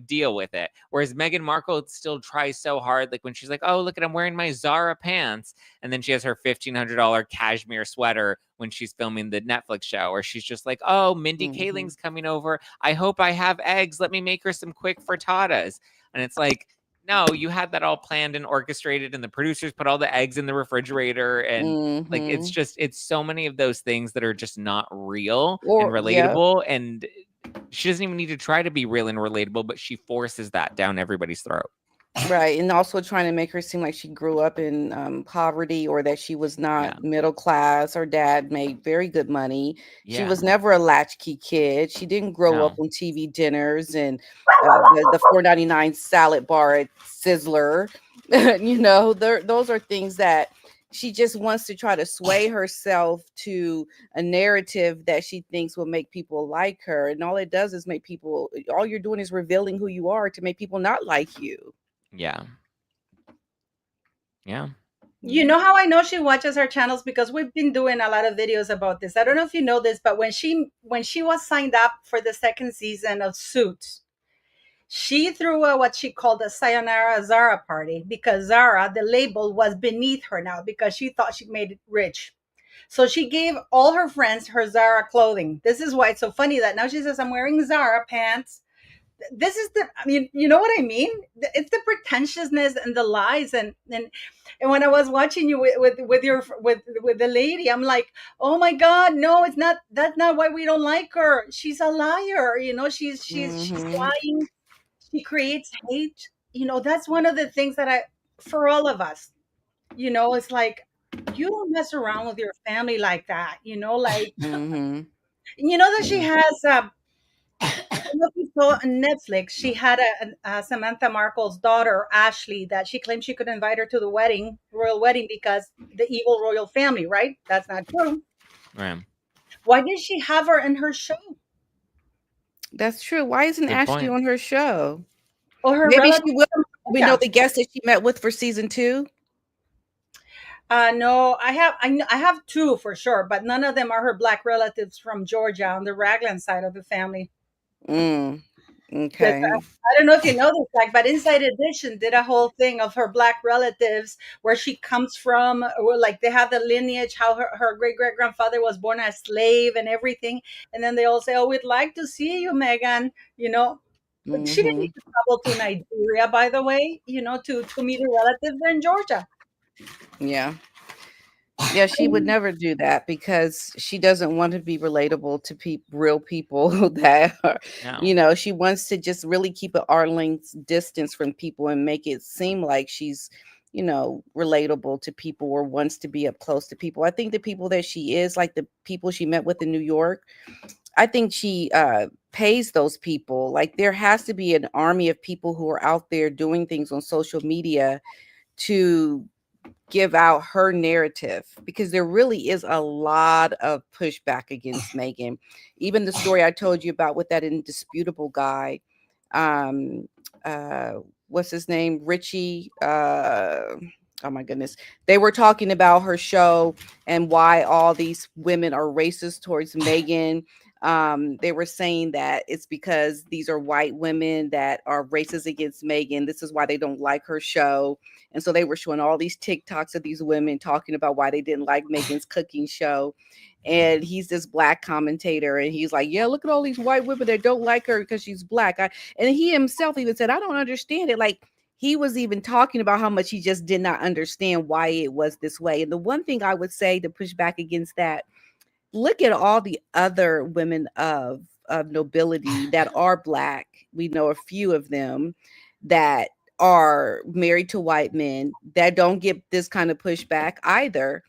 Speaker 2: deal with it. Whereas Meghan Markle still tries so hard. Like when she's like, oh, look at, I'm wearing my Zara pants. And then she has her $1,500 cashmere sweater when she's filming the Netflix show. Or she's just like, oh, Mindy Kaling's coming over. I hope I have eggs. Let me make her some quick frittatas. And it's like, no, you had that all planned and orchestrated, and the producers put all the eggs in the refrigerator. And like, it's so many of those things that are just not real and relatable. Yeah. And she doesn't even need to try to be real and relatable, but she forces that down everybody's throat.
Speaker 4: Right. And also trying to make her seem like she grew up in poverty or that she was not middle class. Her dad made very good money. Yeah. She was never a latchkey kid. She didn't grow up on TV dinners and the $4.99 salad bar at Sizzler. Those are things that she just wants to try to sway herself to a narrative that she thinks will make people like her. And all it does is all you're doing is revealing who you are to make people not like you.
Speaker 2: Yeah. Yeah.
Speaker 1: You know how I know she watches our channels? Because we've been doing a lot of videos about this. I don't know if you know this, but when she was signed up for the second season of Suits, she threw what she called a Sayonara Zara party because Zara, the label, was beneath her now because she thought she made it rich. So she gave all her friends her Zara clothing. This is why it's so funny that now she says, I'm wearing Zara pants. This is you know what I mean? It's the pretentiousness and the lies. And when I was watching you with the lady, I'm like, oh my God, no, it's not. That's not why we don't like her. She's a liar. She's lying. She creates hate. That's one of the things that for all of us, it's like, you don't mess around with your family like that. Like, that she has, I don't know if you saw on Netflix, she had a Samantha Markle's daughter, Ashley, that she claimed she could invite her to the royal wedding because the evil royal family, right? That's not true.
Speaker 2: Right.
Speaker 1: Why did she have her in her show?
Speaker 4: That's true. Why isn't
Speaker 2: Good
Speaker 4: Ashley
Speaker 2: point.
Speaker 4: on her show?
Speaker 1: Or her
Speaker 4: Maybe
Speaker 1: relative
Speaker 4: she will. We know the guest that she met with for season 2.
Speaker 1: No, I have 2 for sure, but none of them are her Black relatives from Georgia on the Ragland side of the family.
Speaker 4: Okay.
Speaker 1: I don't know if you know this, Zack, but Inside Edition did a whole thing of her Black relatives, where she comes from, or like they have the lineage, how her great-great-grandfather was born as a slave and everything. And then they all say, oh, we'd like to see you, Meghan. But she didn't need to travel to Nigeria, by the way, to meet her relatives in Georgia.
Speaker 4: Yeah. Yeah, she would never do that because she doesn't want to be relatable to real people that are, she wants to just really keep an arm's length distance from people and make it seem like she's, relatable to people or wants to be up close to people. I think the people that she is, like the people she met with in New York, I think she pays those people. Like there has to be an army of people who are out there doing things on social media to give out her narrative, because there really is a lot of pushback against Meghan. Even the story I told you about with that indisputable guy, what's his name, Richie, oh my goodness, they were talking about her show and why all these women are racist towards Meghan. They were saying that it's because these are white women that are racist against Meghan. This is why they don't like her show. And so they were showing all these TikToks of these women talking about why they didn't like Meghan's cooking show. And he's this Black commentator, and he's like, yeah, look at all these white women that don't like her because she's Black. And he himself even said, I don't understand it. Like, he was even talking about how much he just did not understand why it was this way. And the one thing I would say to push back against that, look at all the other women of nobility that are Black. We know a few of them that are married to white men that don't get this kind of pushback either.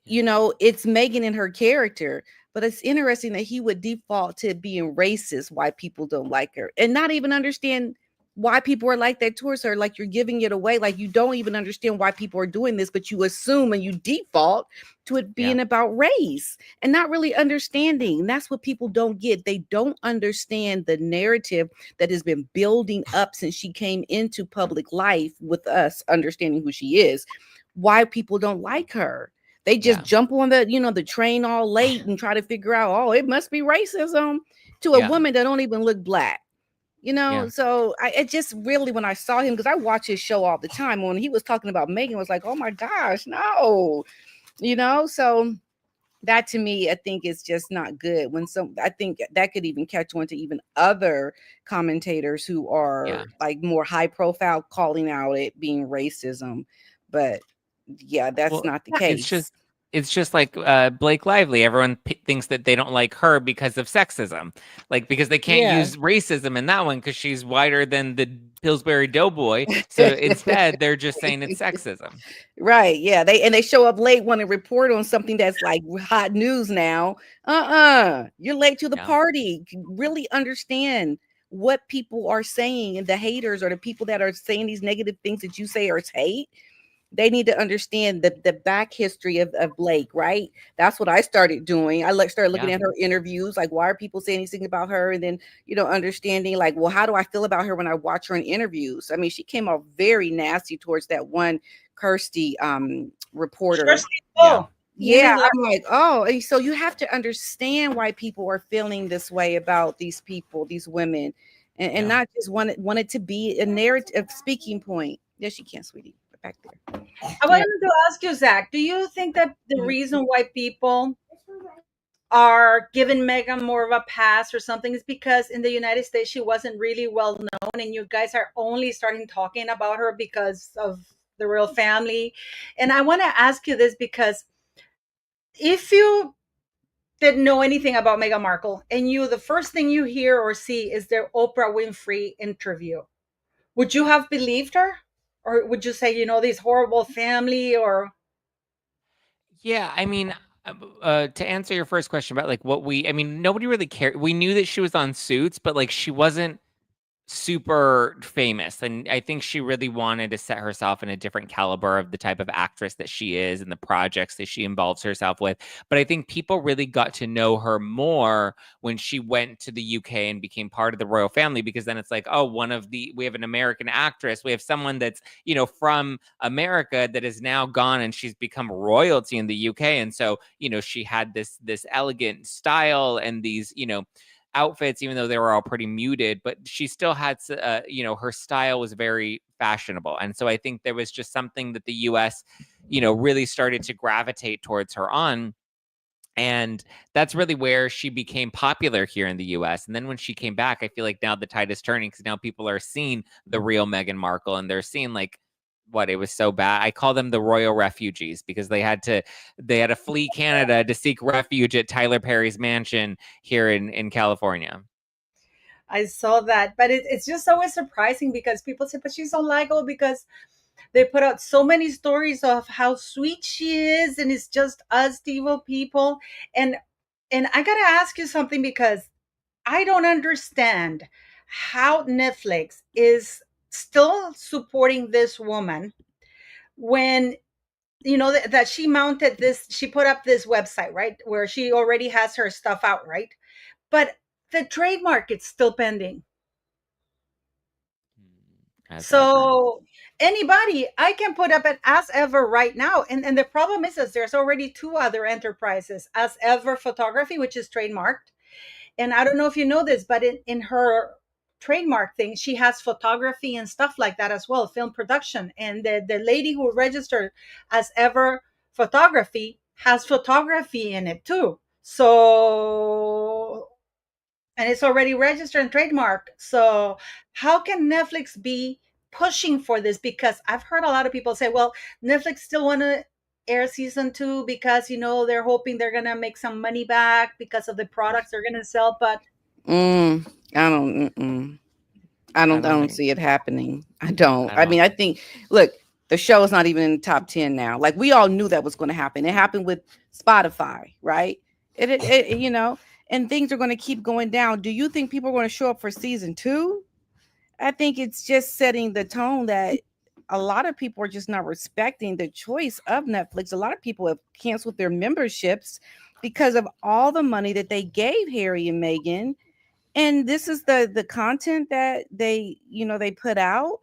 Speaker 4: You know, it's Meghan and her character, but it's interesting that he would default to being racist, why people don't like her, and not even understand why people are like that towards her. Like, you're giving it away, like you don't even understand why people are doing this, but you assume and you default to it being about race and not really understanding. And that's what people don't get. They don't understand the narrative that has been building up since she came into public life with us understanding who she is, why people don't like her. They just jump on the, you know, the train all late and try to figure out, oh, it must be racism to a woman that don't even look Black, you know? So it just really, when I saw him, because I watch his show all the time, when he was talking about Meghan, was like, oh my gosh, no, you know? So that to me, I think is just not good. I think that could even catch on to even other commentators who are like more high profile, calling out it being racism. But yeah, that's not the case.
Speaker 2: It's just like Blake Lively. Everyone thinks that they don't like her because of sexism, like because they can't use racism in that one because she's whiter than the Pillsbury Doughboy. So instead, they're just saying it's sexism.
Speaker 4: Right? Yeah. They show up late, want to report on something that's like hot news now. You're late to the party. Really understand what people are saying, and the haters or the people that are saying these negative things that you say are hate. They need to understand the back history of Blake, right? That's what I started doing. I started looking at her interviews, like, why are people saying anything about her? And then, you know, understanding like, well, how do I feel about her when I watch her in interviews? I mean, she came off very nasty towards that one Kirsty reporter. Yeah, I'm like, oh, and so you have to understand why people are feeling this way about these people, these women, and not just want it to be a narrative speaking point. Yes, she can, sweetie. Back there.
Speaker 1: I wanted to ask you, Zack, do you think that the reason why people are giving Meghan more of a pass or something is because in the United States she wasn't really well known, and you guys are only starting talking about her because of the royal family? And I want to ask you this because if you didn't know anything about Meghan Markle and the first thing you hear or see is their Oprah Winfrey interview, would you have believed her? Or would you say, this horrible family or...
Speaker 2: Yeah, I mean, to answer your first question about like nobody really cared. We knew that she was on Suits, but like she wasn't super famous, and I think she really wanted to set herself in a different caliber of the type of actress that she is and the projects that she involves herself with. But I think people really got to know her more when she went to the UK and became part of the royal family, because then it's like, oh, we have an American actress, we have someone that's, from America that is now gone and she's become royalty in the UK. And so, she had this elegant style and these, outfits, even though they were all pretty muted, but she still had, her style was very fashionable. And so I think there was just something that the US, really started to gravitate towards her on. And that's really where she became popular here in the US. And then when she came back, I feel like now the tide is turning, because now people are seeing the real Meghan Markle, and they're seeing like, what, it was so bad. I call them the royal refugees, because they had to flee Canada to seek refuge at Tyler Perry's mansion here in California.
Speaker 1: I saw that, but it's just always surprising because people say, but she's unlikable because they put out so many stories of how sweet she is, and it's just us Devo people. And I gotta ask you something, because I don't understand how Netflix is still supporting this woman when that she put up this website, right, where she already has her stuff out, right? But the trademark, it's still pending. So anybody, I can put up an As Ever right now. And the problem is there's already two other enterprises, As Ever Photography, which is trademarked. And I don't know if you know this, but in her trademark thing, she has photography and stuff like that as well, film production. And the lady who registered As Ever Photography has photography in it too. So, and it's already registered and trademarked. So how can Netflix be pushing for this? Because I've heard a lot of people say, well, Netflix still want to air season 2 because they're hoping they're gonna make some money back because of the products they're gonna sell. But
Speaker 4: I don't. I don't
Speaker 2: think
Speaker 4: see it happening. I don't.
Speaker 2: I
Speaker 4: I mean,
Speaker 2: don't.
Speaker 4: I think, look, the show is not even in the top 10 now. Like, we all knew that was going to happen. It happened with Spotify, right? And things are going to keep going down. Do you think people are going to show up for season 2? I think it's just setting the tone that a lot of people are just not respecting the choice of Netflix. A lot of people have canceled their memberships because of all the money that they gave Harry and Meghan, and this is the content that they put out.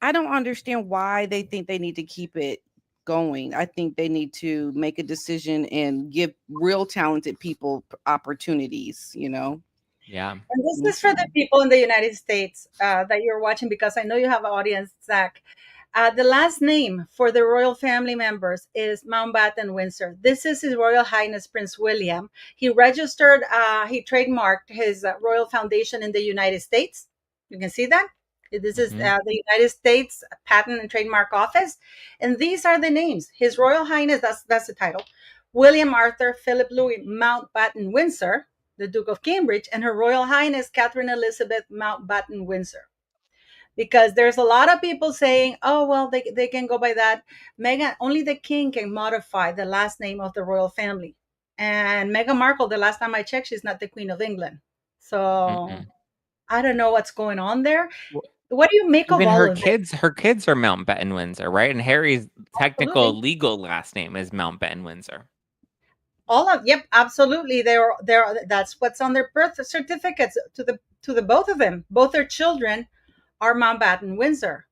Speaker 4: I don't understand why they think they need to keep it going. I think they need to make a decision and give real talented people opportunities.
Speaker 2: Yeah.
Speaker 1: And this is for the people in the United States that you're watching, because I know you have an audience, Zach. The last name for the royal family members is Mountbatten-Windsor. This is His Royal Highness Prince William. He registered, he trademarked his royal foundation in the United States. You can see that. This is the United States Patent and Trademark Office. And these are the names. His Royal Highness, that's the title, William Arthur Philip Louis Mountbatten-Windsor, the Duke of Cambridge, and Her Royal Highness Catherine Elizabeth Mountbatten-Windsor. Because there's a lot of people saying, oh, well, they can go by that. Meghan, only the king can modify the last name of the royal family. And Meghan Markle, the last time I checked, she's not the Queen of England. So I don't know what's going on there. What do you make of
Speaker 2: Even
Speaker 1: all
Speaker 2: her
Speaker 1: of
Speaker 2: kids, her kids are Mountbatten-Windsor, right? And Harry's technical
Speaker 1: Absolutely.
Speaker 2: legal last name is Mountbatten-Windsor.
Speaker 1: Yep, absolutely. They're that's what's on their birth certificates to the both of them. Both their children are Mountbatten-Windsor.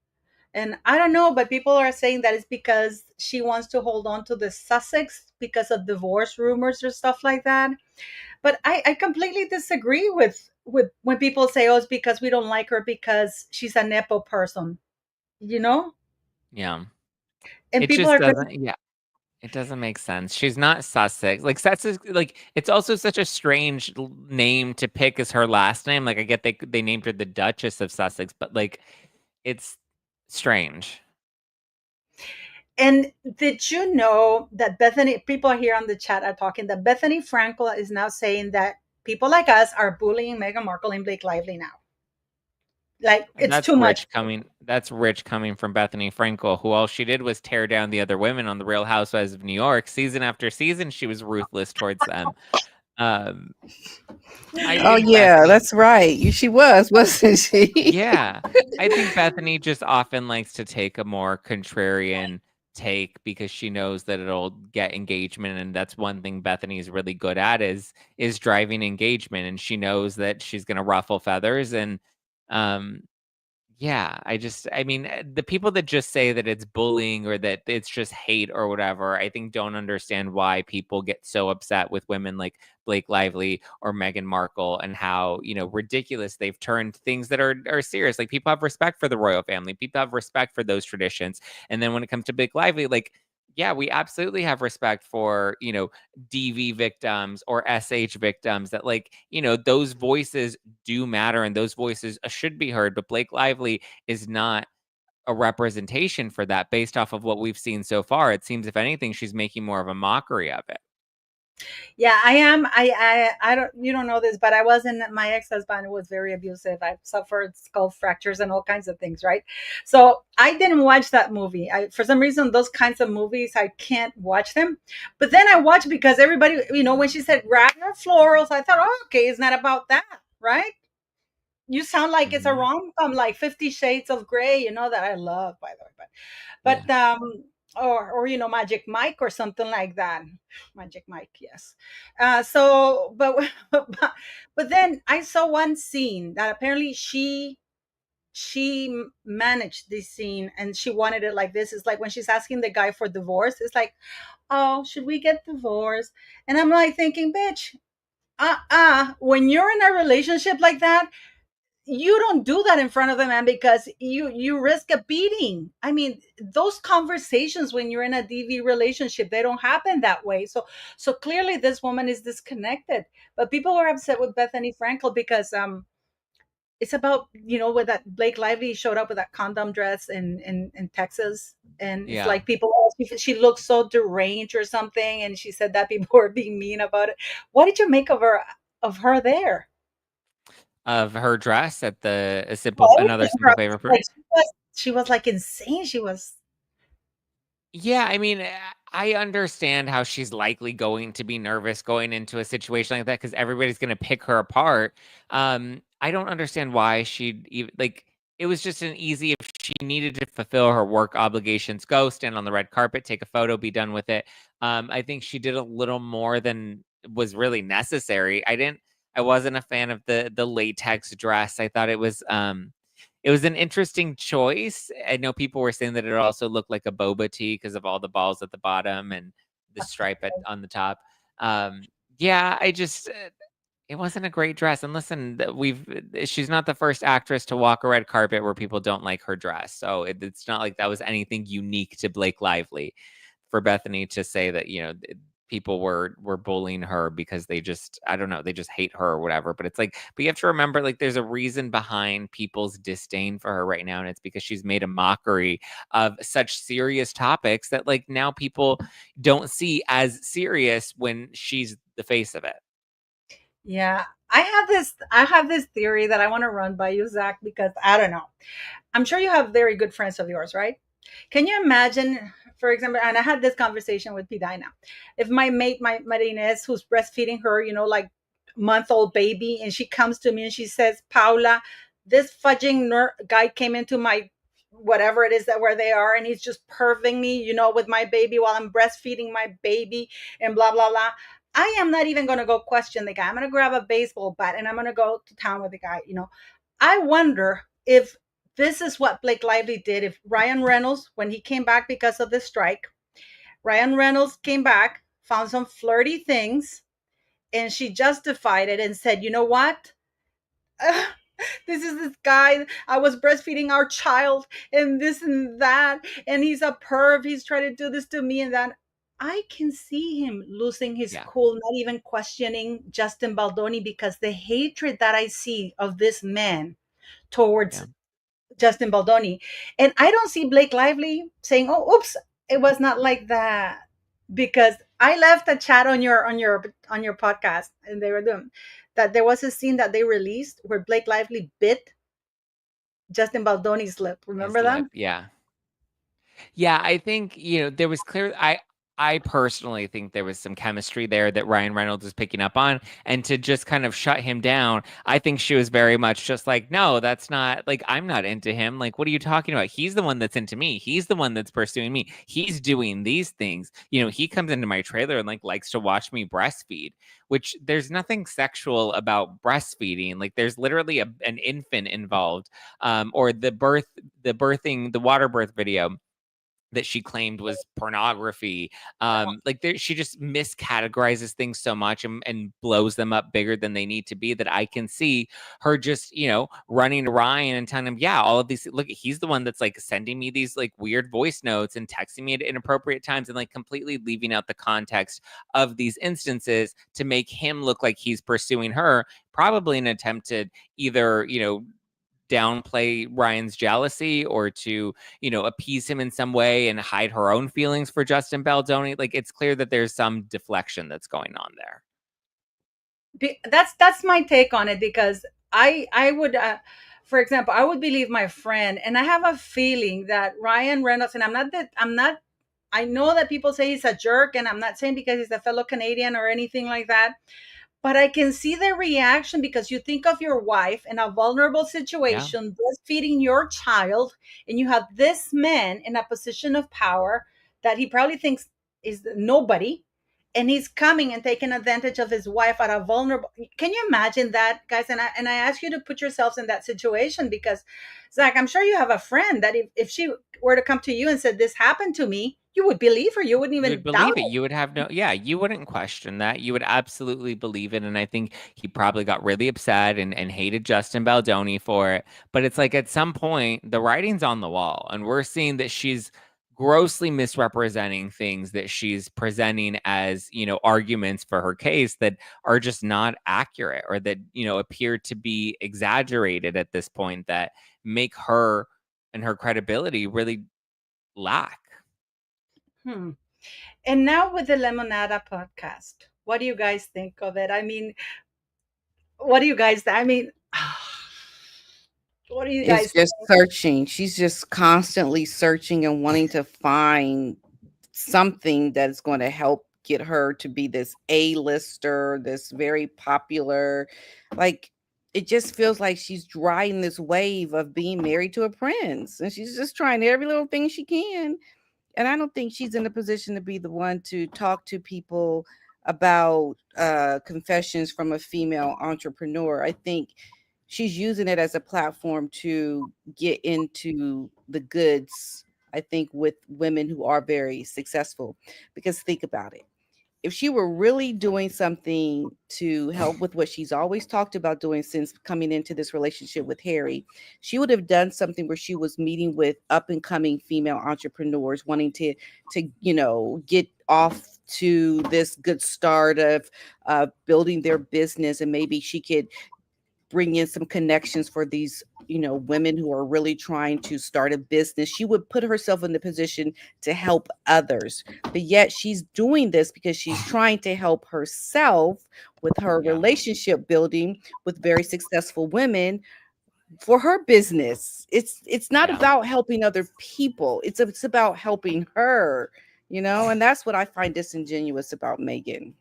Speaker 1: And I don't know, but people are saying that it's because she wants to hold on to the Sussex because of divorce rumors or stuff like that. But I completely disagree with when people say, oh, it's because we don't like her because she's a Nepo person,
Speaker 2: Yeah.
Speaker 1: And
Speaker 2: It
Speaker 1: people
Speaker 2: just
Speaker 1: are
Speaker 2: doesn't, yeah. It doesn't make sense. She's not Sussex. Like Sussex, like it's also such a strange name to pick as her last name. Like I get they named her the Duchess of Sussex, but like it's strange.
Speaker 1: And did you know that Bethany, people here on the chat are talking that Bethany Frankel is now saying that people like us are bullying Meghan Markle and Blake Lively now? Like,
Speaker 2: And
Speaker 1: it's too much.
Speaker 2: That's rich coming from Bethany Frankel, who all she did was tear down the other women on the Real Housewives of New York. Season after season, she was ruthless towards them. I
Speaker 4: Oh
Speaker 2: think
Speaker 4: yeah,
Speaker 2: Bethany,
Speaker 4: that's right. She was, wasn't she?
Speaker 2: yeah, I think Bethany just often likes to take a more contrarian take because she knows that it'll get engagement, and that's one thing Bethany's really good at is driving engagement, and she knows that she's going to ruffle feathers. And um yeah, I mean, the people that just say that it's bullying or that it's just hate or whatever, I think don't understand why people get so upset with women like Blake Lively or Meghan Markle and how, ridiculous they've turned things that are serious. Like people have respect for the royal family, people have respect for those traditions. And then when it comes to Blake Lively, like, yeah, we absolutely have respect for, DV victims or SH victims that like, those voices do matter and those voices should be heard. But Blake Lively is not a representation for that based off of what we've seen so far. It seems, if anything, she's making more of a mockery of it.
Speaker 1: Yeah, I am. I don't, you don't know this, but I was in, my ex-husband was very abusive. I've suffered skull fractures and all kinds of things, right? So I didn't watch that movie. For some reason, those kinds of movies, I can't watch them. But then I watched because everybody, when she said Ragnar florals, I thought, oh, okay, it's not about that, right? You sound like it's a rom-com, like 50 Shades of Grey, that I love, by the way. But or Magic Mike or something like that. Magic Mike, yes. So, but then I saw one scene that apparently she managed this scene and she wanted it like this. It's like when she's asking the guy for divorce. It's like, oh, should we get divorced? And I'm like thinking, bitch, when you're in a relationship like that, you don't do that in front of a man because you risk a beating. I mean, those conversations when you're in a DV relationship, they don't happen that way. So clearly this woman is disconnected. But people were upset with Bethany Frankel because it's about, with that Blake Lively showed up with that condom dress in Texas, and it's
Speaker 2: Yeah.
Speaker 1: like people, she looks so deranged or something, and she said that people were being mean about it. What did you make of her there?
Speaker 2: Of her dress at the
Speaker 1: Well,
Speaker 2: another
Speaker 1: everything,
Speaker 2: simple favor
Speaker 1: like
Speaker 2: party.
Speaker 1: she was like insane. She was.
Speaker 2: Yeah, I mean, I understand how she's likely going to be nervous going into a situation like that because everybody's going to pick her apart. I don't understand why she'd even like. It was just an easy if she needed to fulfill her work obligations, go stand on the red carpet, take a photo, be done with it. I think she did a little more than was really necessary. I wasn't a fan of the latex dress. I thought it was an interesting choice. I know people were saying that it also looked like a boba tea because of all the balls at the bottom and the stripe on the top. Um, yeah, it wasn't a great dress. And listen, she's not the first actress to walk a red carpet where people don't like her dress. So it's not like that was anything unique to Blake Lively. For Bethany to say that, people were bullying her because they just, I don't know, they just hate her or whatever. But it's like, but you have to remember, like, there's a reason behind people's disdain for her right now, and it's because she's made a mockery of such serious topics that, like, now people don't see as serious when she's the face of it.
Speaker 1: Yeah, I have this theory that I want to run by you, Zach, because I don't know. I'm sure you have very good friends of yours, right? Can you imagine, for example, and I had this conversation with Pidina, if my mate, my Inez, who's breastfeeding her, like month-old baby, and she comes to me and she says, Paula, this fudging guy came into my whatever it is that where they are, and he's just perving me, with my baby while I'm breastfeeding my baby, and blah blah blah. I am not even going to go question the guy. I'm going to grab a baseball bat and I'm going to go to town with the guy. I wonder if this is what Blake Lively did. If Ryan Reynolds, when he came back because of the strike, Ryan Reynolds came back, found some flirty things, and she justified it and said, you know what? This is this guy. I was breastfeeding our child and this and that. And he's a perv. He's trying to do this to me and that. I can see him losing his cool, not even questioning Justin Baldoni, because the hatred that I see of this man towards Justin Baldoni. And I don't see Blake Lively saying, "Oh, oops, it was not like that." Because I left a chat on your podcast, and they were doing that. There was a scene that they released where Blake Lively bit Justin Baldoni's lip. Remember
Speaker 2: His
Speaker 1: that?
Speaker 2: lip, yeah. Yeah, I think, there was clear I personally think there was some chemistry there that Ryan Reynolds was picking up on, and to just kind of shut him down, I think she was very much just like, "No, that's not like, I'm not into him. Like, what are you talking about? He's the one that's into me. He's the one that's pursuing me. He's doing these things. He comes into my trailer and like likes to watch me breastfeed." Which there's nothing sexual about breastfeeding. Like, there's literally an infant involved. Or the water birth video that she claimed was pornography. She just miscategorizes things so much and blows them up bigger than they need to be, that I can see her just, running to Ryan and telling him, yeah, all of these, look, he's the one that's like sending me these like weird voice notes and texting me at inappropriate times, and like completely leaving out the context of these instances to make him look like he's pursuing her, probably in an attempt to either, downplay Ryan's jealousy or to, appease him in some way and hide her own feelings for Justin Baldoni. Like, it's clear that there's some deflection that's going on there.
Speaker 1: That's my take on it, because I would, for example, I would believe my friend, and I have a feeling that Ryan Reynolds, and I know that people say he's a jerk, and I'm not saying because he's a fellow Canadian or anything like that. But I can see the reaction, because you think of your wife in a vulnerable situation, breastfeeding your child, and you have this man in a position of power that he probably thinks is nobody, and he's coming and taking advantage of his wife at a vulnerable. Can you imagine that, guys? And I ask you to put yourselves in that situation, because, Zach, I'm sure you have a friend that if she were to come to you and said, "This happened to me," you would believe her. You wouldn't even
Speaker 2: You'd
Speaker 1: doubt
Speaker 2: believe it.
Speaker 1: it.
Speaker 2: You would have you wouldn't question that. You would absolutely believe it. And I think he probably got really upset and hated Justin Baldoni for it. But it's like, at some point, the writing's on the wall, and we're seeing that she's grossly misrepresenting things that she's presenting as, arguments for her case that are just not accurate, or that, appear to be exaggerated at this point, that make her and her credibility really lack.
Speaker 1: And now with the Lemonada podcast, what do you guys think of it? I mean, what do you guys, I mean, what do you
Speaker 4: It's
Speaker 1: guys
Speaker 4: just
Speaker 1: think?
Speaker 4: searching. She's just constantly searching and wanting to find something that's going to help get her to be this A-lister, this very popular. Like, it just feels like she's riding this wave of being married to a prince, and she's just trying every little thing she can. And I don't think she's in a position to be the one to talk to people about confessions from a female entrepreneur. I think she's using it as a platform to get into the goods, I think, with women who are very successful. Because think about it. If she were really doing something to help with what she's always talked about doing since coming into this relationship with Harry, she would have done something where she was meeting with up and coming female entrepreneurs wanting to get off to this good start of building their business, and maybe she could bring in some connections for these women who are really trying to start a business. She would put herself in the position to help others, but yet she's doing this because she's trying to help herself with her relationship building with very successful women for her business. It's not about helping other people. It's about helping her, and that's what I find disingenuous about Meghan.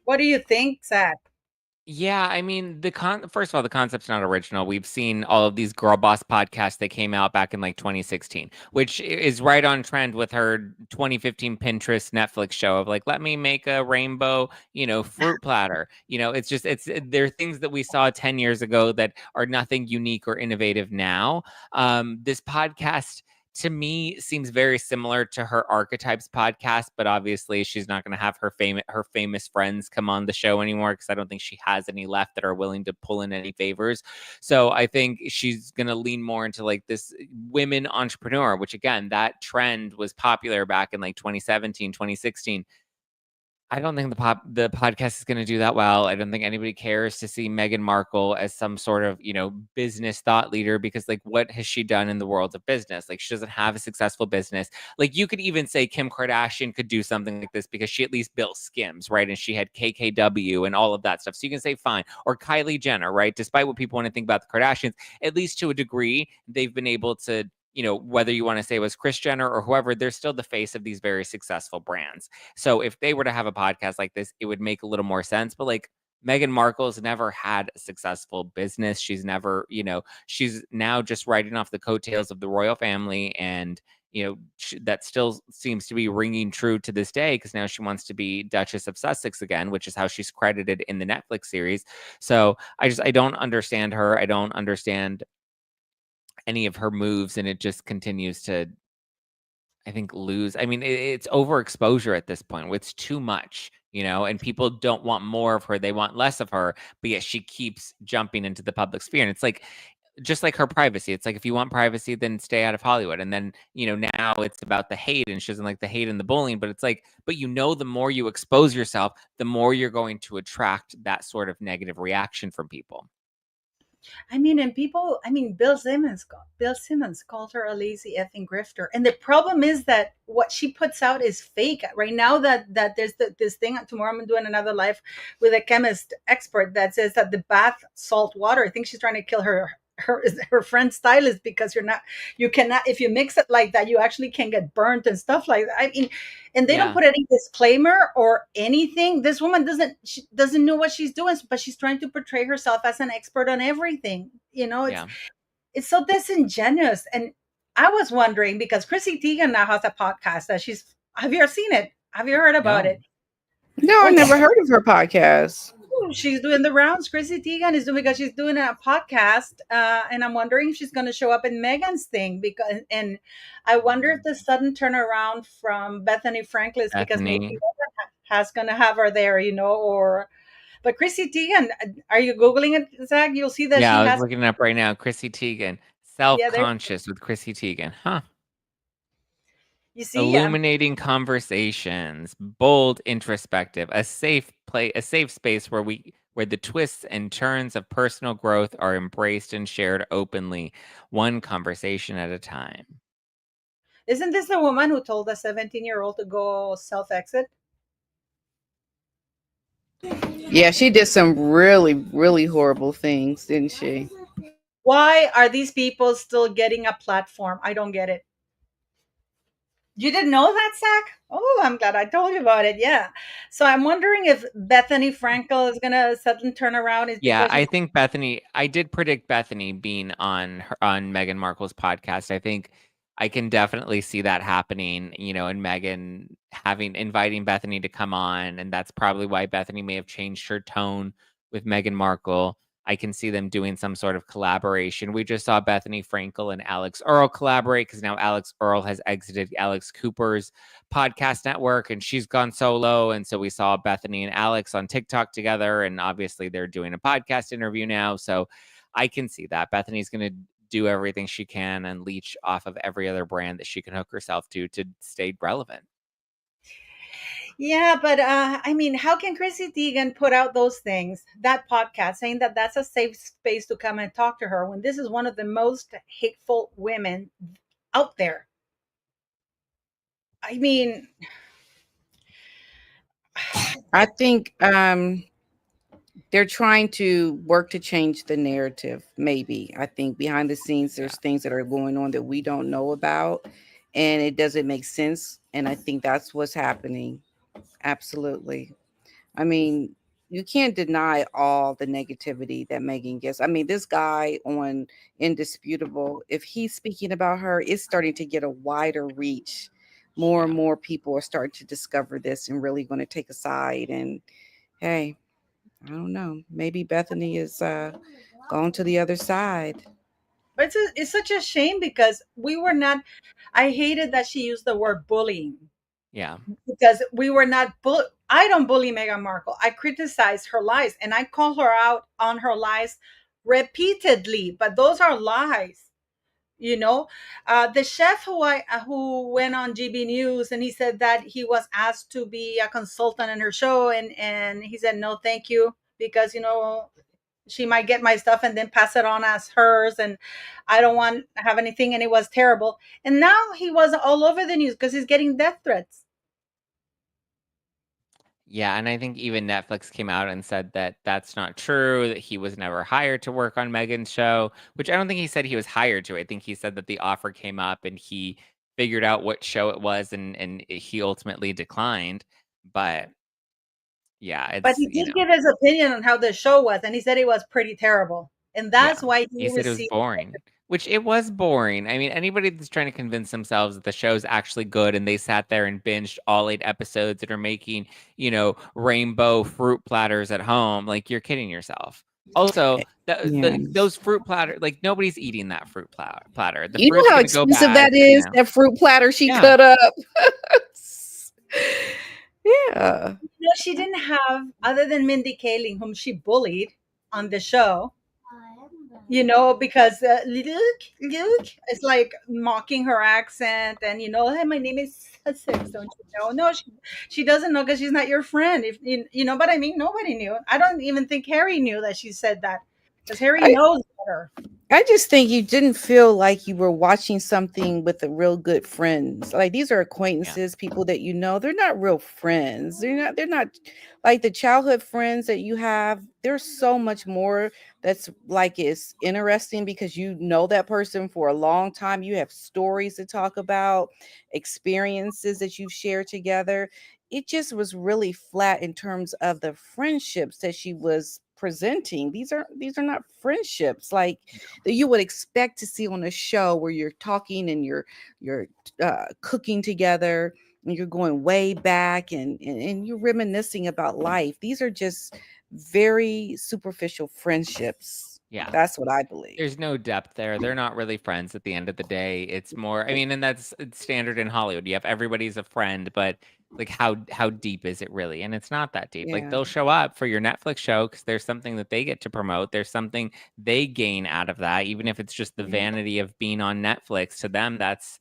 Speaker 1: What do you think, Zack?
Speaker 2: Yeah, I mean, first of all, the concept's not original. We've seen all of these girl boss podcasts that came out back in like 2016, which is right on trend with her 2015 Pinterest Netflix show of like, let me make a rainbow, fruit platter. There are things that we saw 10 years ago that are nothing unique or innovative now. This podcast, to me, seems very similar to her Archetypes podcast, but obviously she's not going to have her famous friends come on the show anymore, because I don't think she has any left that are willing to pull in any favors. So I think she's going to lean more into like this women entrepreneur, which again, that trend was popular back in like 2017, 2016. I don't think the podcast is going to do that well. I don't think anybody cares to see Meghan Markle as some sort of, business thought leader, because like, what has she done in the world of business? Like, she doesn't have a successful business. Like, you could even say Kim Kardashian could do something like this because she at least built Skims, right? And she had KKW and all of that stuff. So you can say fine. Or Kylie Jenner, right? Despite what people want to think about the Kardashians, at least to a degree, they've been able to, whether you want to say it was Kris Jenner or whoever, they're still the face of these very successful brands. So if they were to have a podcast like this, it would make a little more sense. But like, Meghan Markle's never had a successful business. She's never, she's now just riding off the coattails of the royal family. And, that still seems to be ringing true to this day, because now she wants to be Duchess of Sussex again, which is how she's credited in the Netflix series. So I don't understand her. I don't understand any of her moves, and it just continues to, I think, lose. I mean, it's overexposure at this point. It's too much, and people don't want more of her. They want less of her, but yet she keeps jumping into the public sphere. And it's like, just like her privacy. It's like, if you want privacy, then stay out of Hollywood. And then, now it's about the hate, and she doesn't like the hate and the bullying, but it's like, but the more you expose yourself, the more you're going to attract that sort of negative reaction from people.
Speaker 1: I mean, and people, I mean, Bill Simmons called her a lazy effing grifter. And the problem is that what she puts out is fake. Right now that there's this thing, tomorrow I'm doing another live with a chemist expert that says that the bath salt water, I think she's trying to kill her friend stylist, because you cannot, if you mix it like that, you actually can get burnt and stuff like that. I mean, and they don't put any disclaimer or anything. This woman doesn't know what she's doing, but she's trying to portray herself as an expert on everything. It's so disingenuous. And I was wondering, because Chrissy Teigen now has a podcast that have you ever seen it? Have you heard about it?
Speaker 4: No, I never heard of her podcast.
Speaker 1: She's doing the rounds. Chrissy Teigen is doing, because she's doing a podcast, and I'm wondering if she's going to show up in Meghan's thing, and I wonder if the sudden turnaround from Bethany Frankel is because maybe Meghan has going to have her there, but Chrissy Teigen, are you Googling it, Zach? You'll see that
Speaker 2: I was looking it up right now. Chrissy Teigen, self-conscious with Chrissy Teigen, huh?
Speaker 1: You see,
Speaker 2: Illuminating conversations, bold, introspective, a safe space where the twists and turns of personal growth are embraced and shared openly, one conversation at a time.
Speaker 1: isn't this the woman who told a 17-year-old to go self-exit?
Speaker 4: Yeah, she did some really, really horrible things, didn't she?
Speaker 1: Why are these people still getting a platform? I don't get it. You didn't know that, Zach? Oh, I'm glad I told you about it. Yeah. So I'm wondering if Bethany Frankel is gonna suddenly turn around. Is
Speaker 2: Yeah,
Speaker 1: because
Speaker 2: I think Bethany. I did predict Bethany being on Meghan Markle's podcast. I think I can definitely see that happening. And Meghan inviting Bethany to come on, and that's probably why Bethany may have changed her tone with Meghan Markle. I can see them doing some sort of collaboration. We just saw Bethany Frankel and Alex Earl collaborate because now Alex Earl has exited Alex Cooper's podcast network and she's gone solo. And so we saw Bethany and Alex on TikTok together. And obviously they're doing a podcast interview now. So I can see that. Bethany's going to do everything she can and leech off of every other brand that she can hook herself to stay relevant.
Speaker 1: Yeah, but I mean, how can Chrissy Teigen put out those things, that podcast, saying that that's a safe space to come and talk to her when this is one of the most hateful women out there? I mean,
Speaker 4: I think they're trying to work to change the narrative. Maybe I think behind the scenes there's things that are going on that we don't know about, and it doesn't make sense. And I think that's what's happening. Absolutely. I mean, you can't deny all the negativity that Meghan gets. I mean, this guy on Indisputable, if he's speaking about her, it's starting to get a wider reach. More and more people are starting to discover this and really going to take a side. And hey, I don't know. Maybe Bethany is going to the other side.
Speaker 1: but it's such a shame because we were not. I hated that she used the word bullying.
Speaker 2: Yeah.
Speaker 1: Because we were not I don't bully Meghan Markle. I criticize her lies and I call her out on her lies repeatedly, but those are lies. The chef who went on GB News and he said that he was asked to be a consultant in her show and he said no thank you because she might get my stuff and then pass it on as hers and I don't want to have anything, and it was terrible. And now he was all over the news because he's getting death threats.
Speaker 2: Yeah, and I think even Netflix came out and said that that's not true, that he was never hired to work on Megan's show, which I don't think he said he was hired to. I think he said that the offer came up and he figured out what show it was and he ultimately declined. But yeah,
Speaker 1: But
Speaker 2: it's,
Speaker 1: he did give his opinion on how the show was, and he said it was pretty terrible. And that's why
Speaker 2: he said it was boring, which it was boring. I mean, anybody that's trying to convince themselves that the show's actually good and they sat there and binged all 8 episodes that are making, rainbow fruit platters at home, like you're kidding yourself. Also, those fruit platter, like nobody's eating that fruit platter. The
Speaker 4: You know
Speaker 2: fruit's
Speaker 4: how
Speaker 2: gonna go
Speaker 4: expensive
Speaker 2: bad,
Speaker 4: that is, that fruit platter she cut up. Yeah.
Speaker 1: She didn't have, other than Mindy Kaling, whom she bullied on the show, because Luke, it's like mocking her accent and, hey, my name is Sussex, don't you know? No, she doesn't know because she's not your friend. If but I mean, nobody knew. I don't even think Harry knew that she said that because Harry knows better.
Speaker 4: I just think you didn't feel like you were watching something with a real good friends. Like these are acquaintances, people that they're not real friends. They're not like the childhood friends that you have. There's so much more that's like is interesting because you know that person for a long time. You have stories to talk about, experiences that you've shared together. It just was really flat in terms of the friendships that she was presenting. These are not friendships like that you would expect to see on a show where you're talking and you're cooking together and you're going way back and you're reminiscing about life. These are just very superficial friendships.
Speaker 2: Yeah.
Speaker 4: That's what I believe.
Speaker 2: There's no depth there. They're not really friends at the end of the day. It's more, I mean, and it's standard in Hollywood. You have everybody's a friend, but like how deep is it really? And it's not that deep. Like they'll show up for your Netflix show because there's something that they get to promote. There's something they gain out of that, even if it's just the vanity of being on Netflix. To them, that's,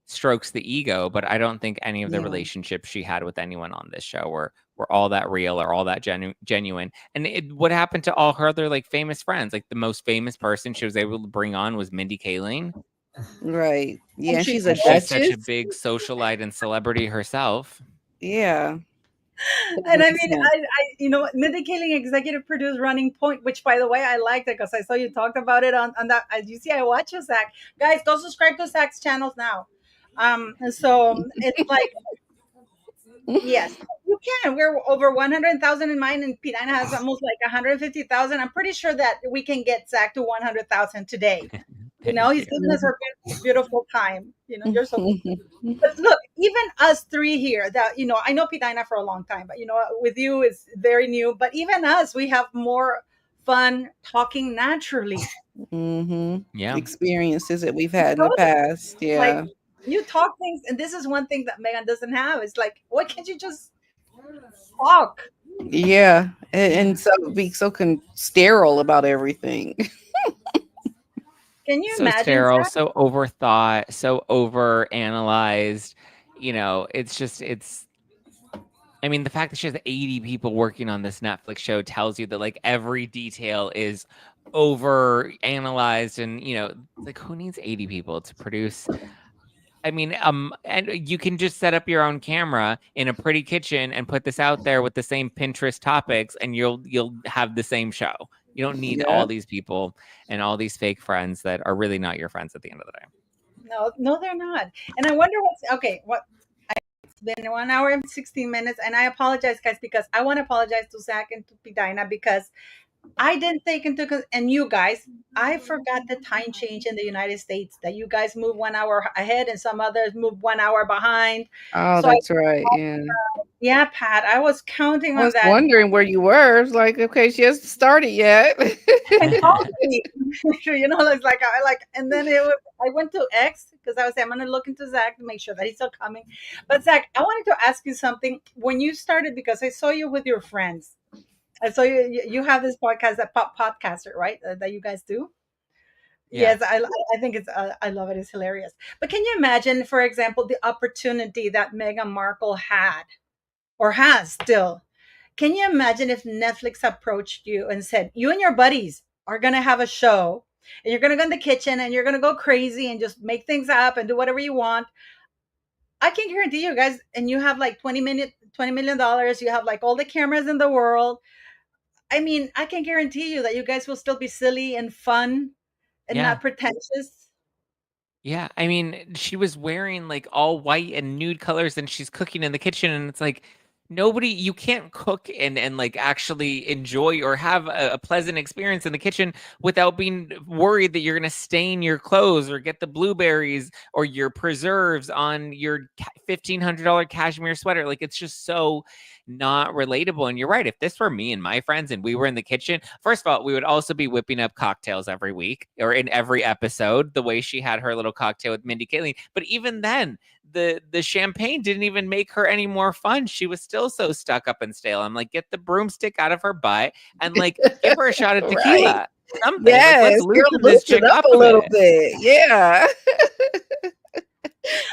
Speaker 2: strokes the ego, but I don't think any of the
Speaker 4: Yeah.
Speaker 2: relationships she had with anyone on this show were all that real or all that genuine. And what happened to all her other like famous friends? Like the most famous person she was able to bring on was Mindy Kaling.
Speaker 4: Right. Yeah,
Speaker 1: And
Speaker 4: and
Speaker 1: she
Speaker 4: she's a
Speaker 2: And she's such a
Speaker 4: duchess.
Speaker 2: big socialite and celebrity herself.
Speaker 4: Yeah.
Speaker 1: And I
Speaker 4: Makes
Speaker 1: mean,
Speaker 4: sense.
Speaker 1: you know, Mindy Kaling executive produced Running Point, which, by the way, I liked it because I saw you talked about it on that. As you see, I watch you, Zach. Guys, go subscribe to Zach's channels now. And so it's like, yes, you can. We're over 100,000 in mine, and Pidana has almost like 150,000. I'm pretty sure that we can get Zach to 100,000 today. You know,
Speaker 2: Thank
Speaker 1: he's
Speaker 2: you.
Speaker 1: giving us our beautiful time. You know, you're so. But look, even us three here, that you know, I know Pidina for a long time, but you know, with you is very new. But even us, we have more fun talking naturally.
Speaker 2: Yeah.
Speaker 4: Experiences that we've had in the past.
Speaker 1: Like
Speaker 4: Yeah.
Speaker 1: you talk things, and this is one thing that Megan doesn't have. It's like, why can't you just talk?
Speaker 4: Yeah. And so be so sterile about everything.
Speaker 1: Can you
Speaker 2: So
Speaker 1: imagine,
Speaker 2: sterile,
Speaker 1: Zach?
Speaker 2: so overthought, so over analyzed. You know, I mean, the fact that she has 80 people working on this Netflix show tells you that like every detail is over analyzed, and you know, like who needs 80 people to produce? I mean, and you can just set up your own camera in a pretty kitchen and put this out there with the same Pinterest topics, and you'll have the same show. You don't need
Speaker 4: Yeah.
Speaker 2: all these people and all these fake friends that are really not your friends at the end of the day.
Speaker 1: No, they're not. And I wonder what's okay. It's been 1 hour and 16 minutes, and I apologize, guys, because I want to apologize to Zach and to Pidina because I didn't take into and you guys, I forgot the time change in the United States that you guys move 1 hour ahead and some others move 1 hour behind.
Speaker 4: Oh,
Speaker 1: So I,
Speaker 4: that's right. Yeah.
Speaker 1: yeah, Pat, I was counting
Speaker 4: I
Speaker 1: on
Speaker 4: was
Speaker 1: that.
Speaker 4: wondering where you were. It's like, okay, she hasn't started yet.
Speaker 1: And called me. You know, it's like and then I went to X because I was saying I'm gonna look into Zach to make sure that he's still coming. But Zach, I wanted to ask you something when you started because I saw you with your friends. I saw you have this podcast, that podcaster, right? That you guys do.
Speaker 2: Yeah.
Speaker 1: Yes, I think it's I love it. It's hilarious. But can you imagine, for example, the opportunity that Meghan Markle had or has still? Can you imagine if Netflix approached you and said, you and your buddies are going to have a show and you're going to go in the kitchen and you're going to go crazy and just make things up and do whatever you want? I can guarantee you guys, and you have like $20 million, you have like all the cameras in the world. I mean, I can guarantee you that you guys will still be silly and fun and
Speaker 2: Yeah.
Speaker 1: not pretentious.
Speaker 2: Yeah, I mean, she was wearing like all white and nude colors and she's cooking in the kitchen, and it's like you can't cook and like actually enjoy or have a pleasant experience in the kitchen without being worried that you're going to stain your clothes or get the blueberries or your preserves on your $1,500 cashmere sweater. Like it's just so not relatable. And you're right. If this were me and my friends and we were in the kitchen, first of all, we would also be whipping up cocktails every week or in every episode, the way she had her little cocktail with Mindy Kaling. But even then, the champagne didn't even make her any more fun. She was still so stuck up and stale. I'm like, get the broomstick out of her butt and like give her a shot of tequila.
Speaker 4: Right.
Speaker 2: Something.
Speaker 4: Yes,
Speaker 2: like, let's
Speaker 4: girl,
Speaker 2: loosen this
Speaker 4: loosen
Speaker 2: chick
Speaker 4: up
Speaker 2: up
Speaker 4: a
Speaker 2: a
Speaker 4: little
Speaker 2: bit.
Speaker 4: bit. Yeah.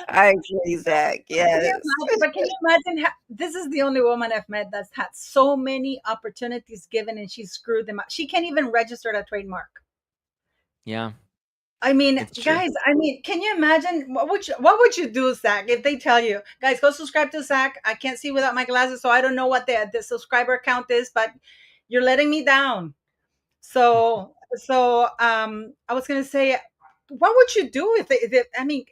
Speaker 4: I agree, Zach. Yes.
Speaker 1: But can you imagine? This is the only woman I've met that's had so many opportunities given and she screwed them up. She can't even register a trademark.
Speaker 2: Yeah.
Speaker 1: I mean,
Speaker 2: It's true.
Speaker 1: guys, I mean, can you imagine what would you do, Zach, if they tell you, guys, go subscribe to Zach? I can't see without my glasses, so I don't know what the subscriber count is, but you're letting me down. So I was gonna say, what would you do if I mean,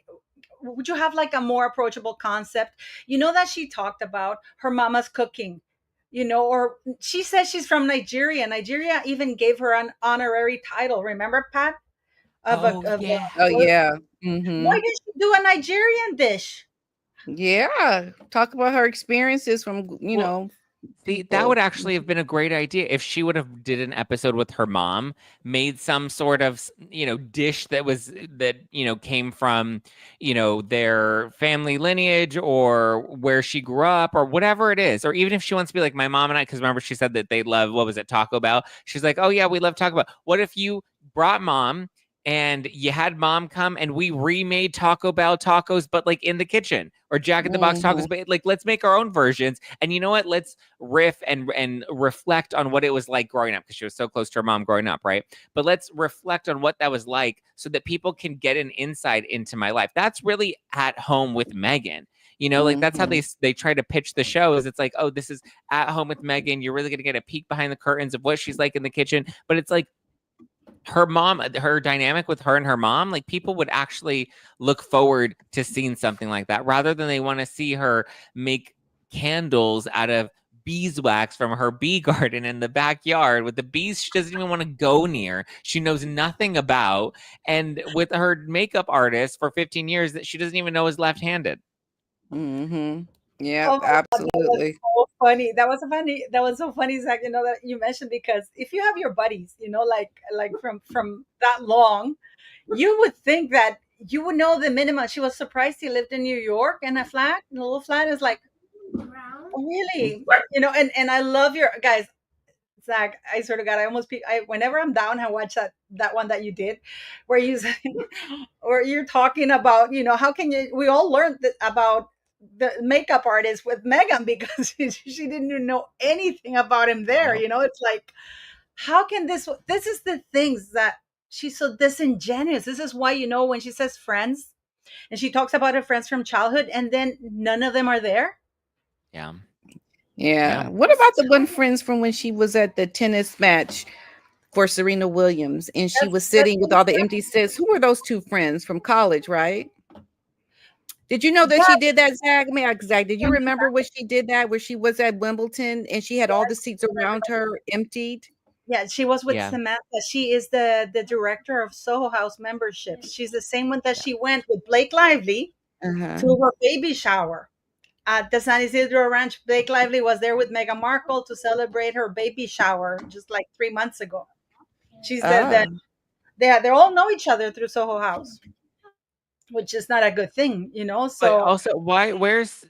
Speaker 1: would you have like a more approachable concept? You know that she talked about her mama's cooking, you know, or she says she's from Nigeria. Nigeria even gave her an honorary title. Remember, Pat?
Speaker 2: Yeah.
Speaker 4: Oh, yeah.
Speaker 1: Why did she do a Nigerian dish?
Speaker 4: Yeah. Talk about her experiences from,
Speaker 2: Well, See, that would actually have been a great idea if she would have did an episode with her mom, made some sort of, dish that came from, their family lineage or where she grew up or whatever it is. Or even if she wants to be like my mom and I, because remember she said that they love, what was it, Taco Bell? She's like, oh yeah, we love Taco Bell. What if you brought mom and you had mom come and we remade Taco Bell tacos, but like in the kitchen, or Jack in the Box tacos, but like let's make our own versions. And you know what? Let's riff and reflect on what it was like growing up, because she was so close to her mom growing up, right? But let's reflect on what that was like so that people can get an insight into my life. That's really At Home with Meghan. You know, like that's how they try to pitch the show. Is it's like, oh, this is At Home with Meghan. You're really gonna get a peek behind the curtains of what she's like in the kitchen. But it's like her mom, her dynamic with her and her mom, like people would actually look forward to seeing something like that, rather than they want to see her make candles out of beeswax from her bee garden in the backyard with the bees she doesn't even want to go near, she knows nothing about, and with her makeup artist for 15 years that she doesn't even know is left-handed.
Speaker 4: Yeah,
Speaker 1: Oh my God,
Speaker 4: absolutely.
Speaker 1: that was so funny. That was so funny, Zach, that you mentioned, because if you have your buddies, like from that long, you would think that you would know the minimum. She was surprised he lived in New York in a little flat. Is like, oh, really? And I love your guys. Zach, I swear to God, whenever I'm down, I watch that one that you did, where you where you're talking about, how can we all learned about the makeup artist with Meghan, because she didn't even know anything about him there. It's like, how can this is the things that she's so disingenuous. This is why, when she says friends and she talks about her friends from childhood and then none of them are there.
Speaker 4: Yeah. What about the one friends from when she was at the tennis match for Serena Williams and she was sitting with all the empty seats? Who were those two friends from college, right? Did you know that she did that, Zach? Zach, did you remember when she did that, where she was at Wimbledon and she had all the seats around her emptied?
Speaker 1: Yeah, she was with Samantha. She is the director of Soho House memberships. She's the same one that she went with Blake Lively to her baby shower at the San Isidro Ranch. Blake Lively was there with Meghan Markle to celebrate her baby shower just like 3 months ago. She's they all know each other through Soho House, which is not a good thing, So
Speaker 2: but also, where's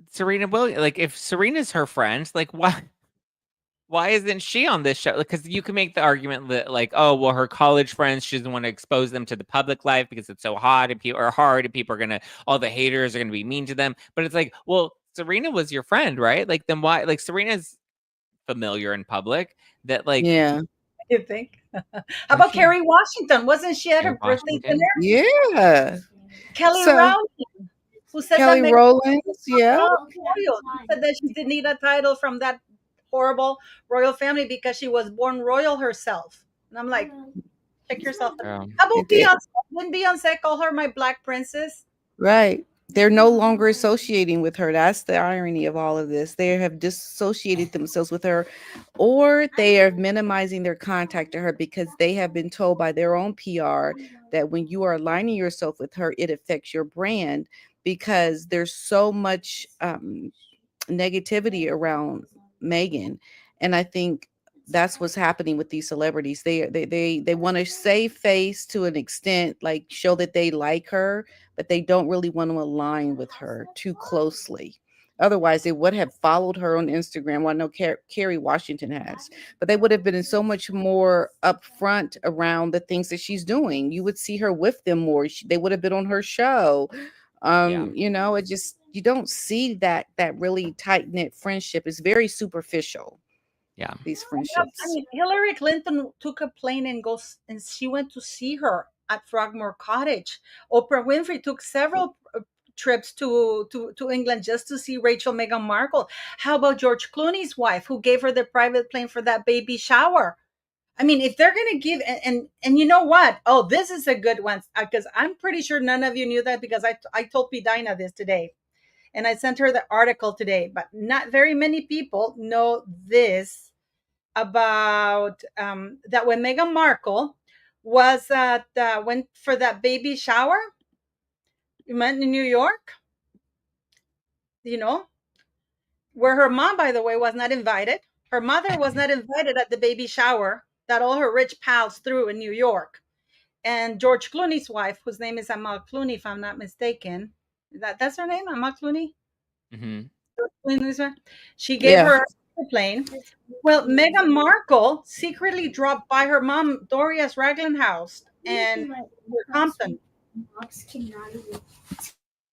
Speaker 2: Serena Williams? Like, if Serena's her friend, like why isn't she on this show? Because you can make the argument that, like, oh, well, her college friends, she doesn't want to expose them to the public life because it's so hot and people are hard and people are all the haters are gonna be mean to them. But it's like, well, Serena was your friend, right? Like, then why? Like, Serena's familiar in public. That, like,
Speaker 1: you think? How about Kerry Washington? Wasn't she at her birthday dinner?
Speaker 4: Yeah.
Speaker 1: Kelly Rowland, who said
Speaker 4: Kelly
Speaker 1: that
Speaker 4: Rowland,
Speaker 1: who said that she didn't need a title from that horrible royal family because she was born royal herself. And I'm like, check yourself. How about Beyonce? Didn't Beyonce call her my black princess?
Speaker 4: Right. They're no longer associating with her. That's the irony of all of this. They have disassociated themselves with her, or they are minimizing their contact to her because they have been told by their own PR that when you are aligning yourself with her, it affects your brand, because there's so much negativity around Meghan. And I think that's what's happening with these celebrities. They want to save face to an extent, like show that they like her, but they don't really want to align with her too closely. Otherwise, they would have followed her on Instagram. Well, I know Kerry Washington has, but they would have been so much more upfront around the things that she's doing. You would see her with them more. They would have been on her show. It just, you don't see that really tight-knit friendship. Is very superficial. These friendships.
Speaker 1: I mean, Hillary Clinton took a plane and she went to see her at Frogmore Cottage. Oprah Winfrey took several trips to England just to see Meghan Markle. How about George Clooney's wife, who gave her the private plane for that baby shower? I mean, if they're going to give, and you know what? Oh, this is a good one, because I'm pretty sure none of you knew that, because I told Pidina this today. And I sent her the article today, but not very many people know this about that when Meghan Markle was went for that baby shower, you meant in New York, where her mom, by the way, was not invited. Her mother was not invited at the baby shower that all her rich pals threw in New York. And George Clooney's wife, whose name is Amal Clooney, if I'm not mistaken, that's her name, Amal Clooney.
Speaker 2: Mm-hmm.
Speaker 1: She gave her plane. Well, Meghan Markle secretly dropped by her mom Doria's Raglan house and Compton.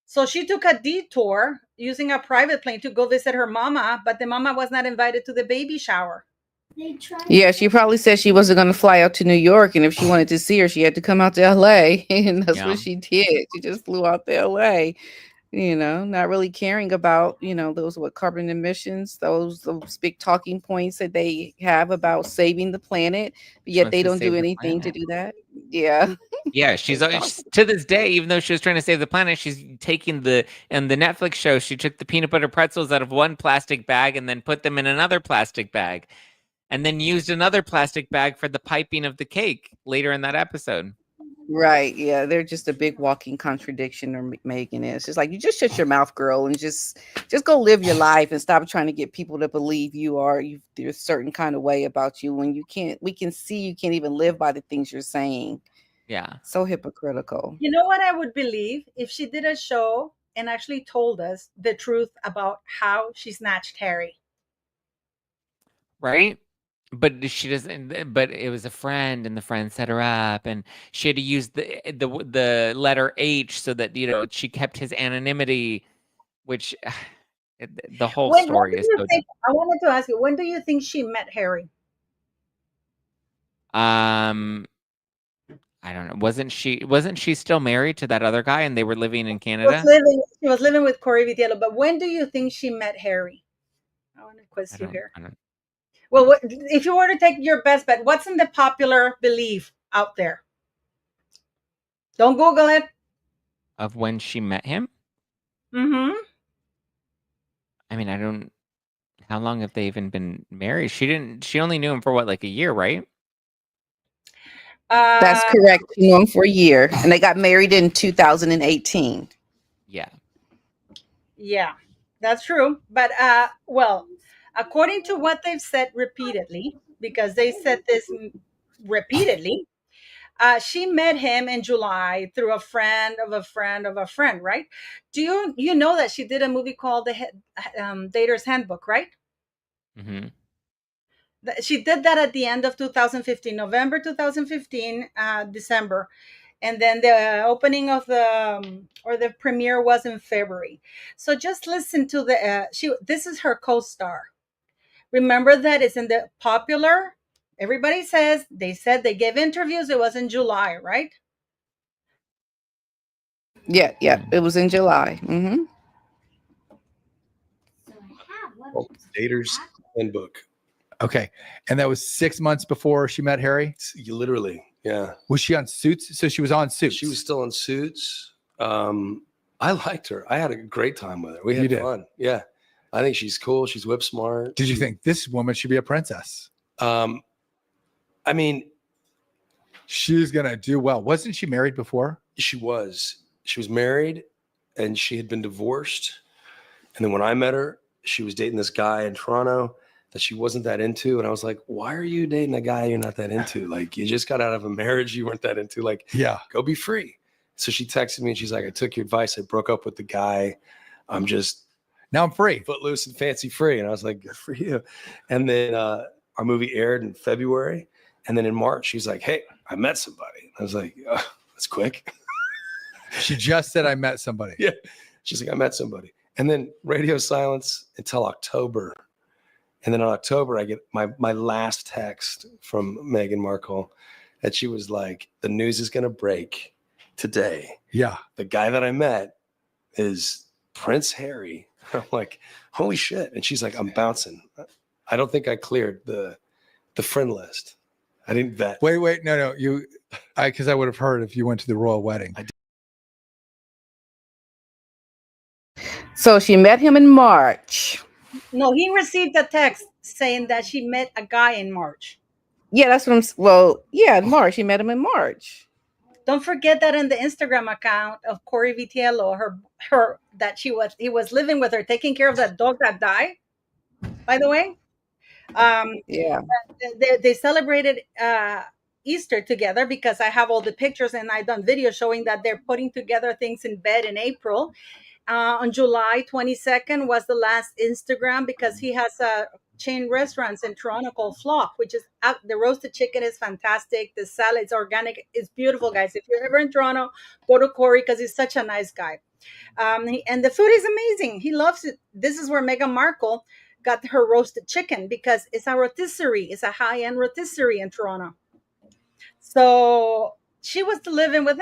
Speaker 1: So she took a detour using a private plane to go visit her mama, but the mama was not invited to the baby shower.
Speaker 4: Yeah, she probably said she wasn't going to fly out to New York, and if she wanted to see her, she had to come out to LA, and that's
Speaker 2: Yeah.
Speaker 4: what she did. She just flew out to LA, not really caring about, those carbon emissions, those big talking points that they have about saving the planet, but yet
Speaker 2: wants
Speaker 4: they
Speaker 2: to
Speaker 4: don't do
Speaker 2: save the
Speaker 4: anything to
Speaker 2: planet.
Speaker 4: do that. Yeah.
Speaker 2: Yeah, she's to this day, even though she was trying to save the planet, she's taking the Netflix show, she took the peanut butter pretzels out of one plastic bag and then put them in another plastic bag, and then used another plastic bag for the piping of the cake later in that episode.
Speaker 4: Right. Yeah. They're just a big walking contradiction, or Megan is. It's like, you just shut your mouth, girl, and just go live your life and stop trying to get people to believe there's a certain kind of way about you when we can see you can't even live by the things you're saying.
Speaker 2: Yeah.
Speaker 4: So hypocritical.
Speaker 1: You know what I would believe? If she did a show and actually told us the truth about how she snatched Harry.
Speaker 2: Right? But she doesn't. But it was a friend, and the friend set her up, and she had to use the letter H so that she kept his anonymity, which the whole story is so.
Speaker 1: I wanted to ask you, when do you think she met Harry?
Speaker 2: I don't know. Wasn't she still married to that other guy, and they were living in Canada?
Speaker 1: She was living with Corey Vitiello. But when do you think she met Harry? I want to quiz you here. Well, if you were to take your best bet, what's in the popular belief out there? Don't Google it.
Speaker 2: Of when she met him?
Speaker 1: Mm-hmm.
Speaker 2: I mean, how long have they even been married? She only knew him for like a year, right?
Speaker 4: That's correct. She knew him for a year, and they got married in 2018.
Speaker 2: Yeah.
Speaker 1: Yeah, that's true. But well, according to what they've said repeatedly, because they said this repeatedly, she met him in July through a friend of a friend of a friend, right? Do you know that she did a movie called The Dater's Handbook, right?
Speaker 2: Mm-hmm.
Speaker 1: She did that at the end of 2015, November 2015, December. And then the opening of the premiere was in February. So just listen to this is her co-star. Remember that it's in the popular. Everybody said they gave interviews. It was in July, right?
Speaker 4: Yeah, it was in July. Mm-hmm.
Speaker 10: Dater's Handbook.
Speaker 11: Okay, and that was 6 months before she met Harry.
Speaker 10: Literally, yeah.
Speaker 11: Was she on Suits? So she was on Suits.
Speaker 10: She was still on Suits. I liked her. I had a great time with her. We had fun. Yeah, I think she's cool. She's whip smart.
Speaker 11: Did you think this woman should be a princess?
Speaker 10: I mean,
Speaker 11: she's gonna do well. Wasn't she married before?
Speaker 10: She was. She was married, and she had been divorced. And then when I met her, she was dating this guy in Toronto that she wasn't that into. And I was like, why are you dating a guy you're not that into? Like, you just got out of a marriage you weren't that into. Like,
Speaker 11: yeah,
Speaker 10: go be free. So she texted me and she's like, I took your advice. I broke up with the guy.
Speaker 11: Now I'm free.
Speaker 10: Footloose and fancy free. And I was like, good for you. And then our movie aired in February. And then in March, she's like, hey, I met somebody. I was like, oh, that's quick.
Speaker 11: She just said, I met somebody.
Speaker 10: Yeah. She's like, I met somebody. And then radio silence until October. And then in October, I get my last text from Meghan Markle that she was like, the news is going to break today.
Speaker 11: Yeah.
Speaker 10: The guy that I met is Prince Harry. I'm like, holy shit. And she's like, I'm bouncing. I don't think I cleared the friend list. I didn't vet.
Speaker 11: Wait. No. Because I would have heard if you went to the royal wedding.
Speaker 4: So she met him in March.
Speaker 1: No, he received a text saying that she met a guy in March.
Speaker 4: Yeah, that's what in March. She met him in March.
Speaker 1: Don't forget that in the Instagram account of Corey Vitiello, her that he was living with her, taking care of that dog that died. By the way,
Speaker 4: yeah,
Speaker 1: they celebrated Easter together because I have all the pictures and I've done videos showing that they're putting together things in bed in April. On July 22nd was the last Instagram because he has chain restaurants in Toronto called Flock, which is the roasted chicken is fantastic. The salad is organic. It's beautiful, guys. If you're ever in Toronto, go to Corey because he's such a nice guy. And the food is amazing. He loves it. This is where Meghan Markle got her roasted chicken because it's a rotisserie. It's a high-end rotisserie in Toronto. So she was living with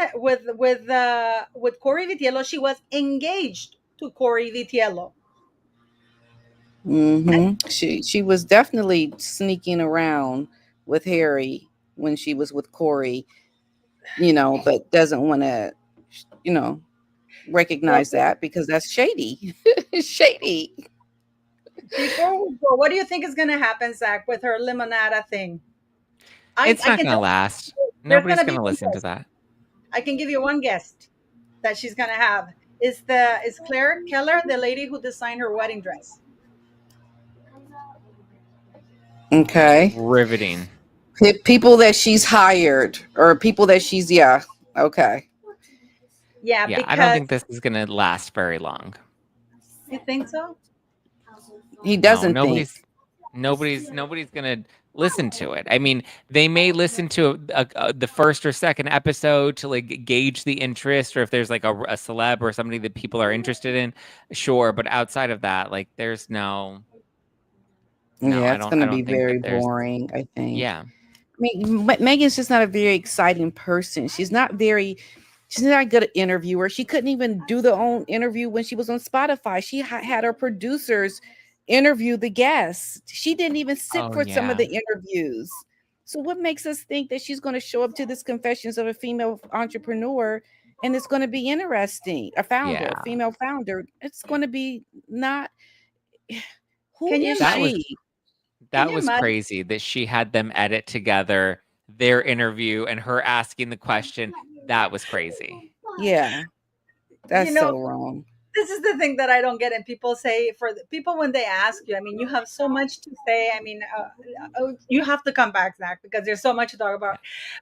Speaker 1: Corey Vitiello. She was engaged to Corey Vitiello.
Speaker 4: She was definitely sneaking around with Harry when she was with Corey, but doesn't want to, recognize that because that's shady. Shady.
Speaker 1: Before we go, what do you think is going to happen, Zack, with her limonada thing?
Speaker 2: It's not going to last. Nobody's going to listen to that.
Speaker 1: I can give you one guest that she's going to have. Is Claire Keller, the lady who designed her wedding dress.
Speaker 4: Okay.
Speaker 2: Riveting.
Speaker 4: People that she's hired or people that she's, okay.
Speaker 1: Yeah,
Speaker 2: I don't think this is going to last very long.
Speaker 1: You think so?
Speaker 4: He doesn't
Speaker 2: think. Nobody's going to listen to it. I mean, they may listen to the first or second episode to like gauge the interest, or if there's like a celeb or somebody that people are interested in, sure. But outside of that, like there's no.
Speaker 4: It's going to be very boring, I think.
Speaker 2: Yeah.
Speaker 4: I mean, Meghan's just not a very exciting person. She's not good at interviewer. She couldn't even do the own interview when she was on Spotify. She had her producers interview the guests. She didn't even sit for some of the interviews. So what makes us think that she's going to show up to this Confessions of a Female Entrepreneur and it's going to be interesting? A female founder. It's going to be not. Who is she?
Speaker 2: That was crazy that she had them edit together their interview and her asking the question. That was crazy.
Speaker 4: Yeah. That's so wrong.
Speaker 1: This is the thing that I don't get. And people say, for the people, when they ask you, I mean, you have so much to say. I mean, you have to come back, Zack, because there's so much to talk about.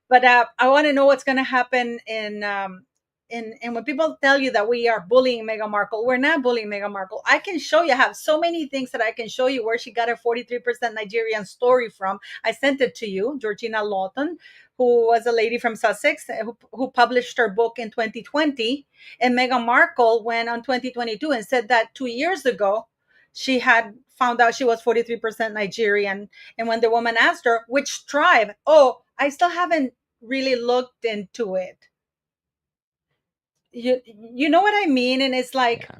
Speaker 1: But I want to know what's going to happen and when people tell you that we are bullying Meghan Markle, we're not bullying Meghan Markle. I can show you. I have so many things that I can show you where she got her 43% Nigerian story from. I sent it to you, Georgina Lawton, who was a lady from Sussex who published her book in 2020. And Meghan Markle went on 2022 and said that 2 years ago, she had found out she was 43% Nigerian. And when the woman asked her, which tribe? Oh, I still haven't really looked into it. You know what I mean? And it's like,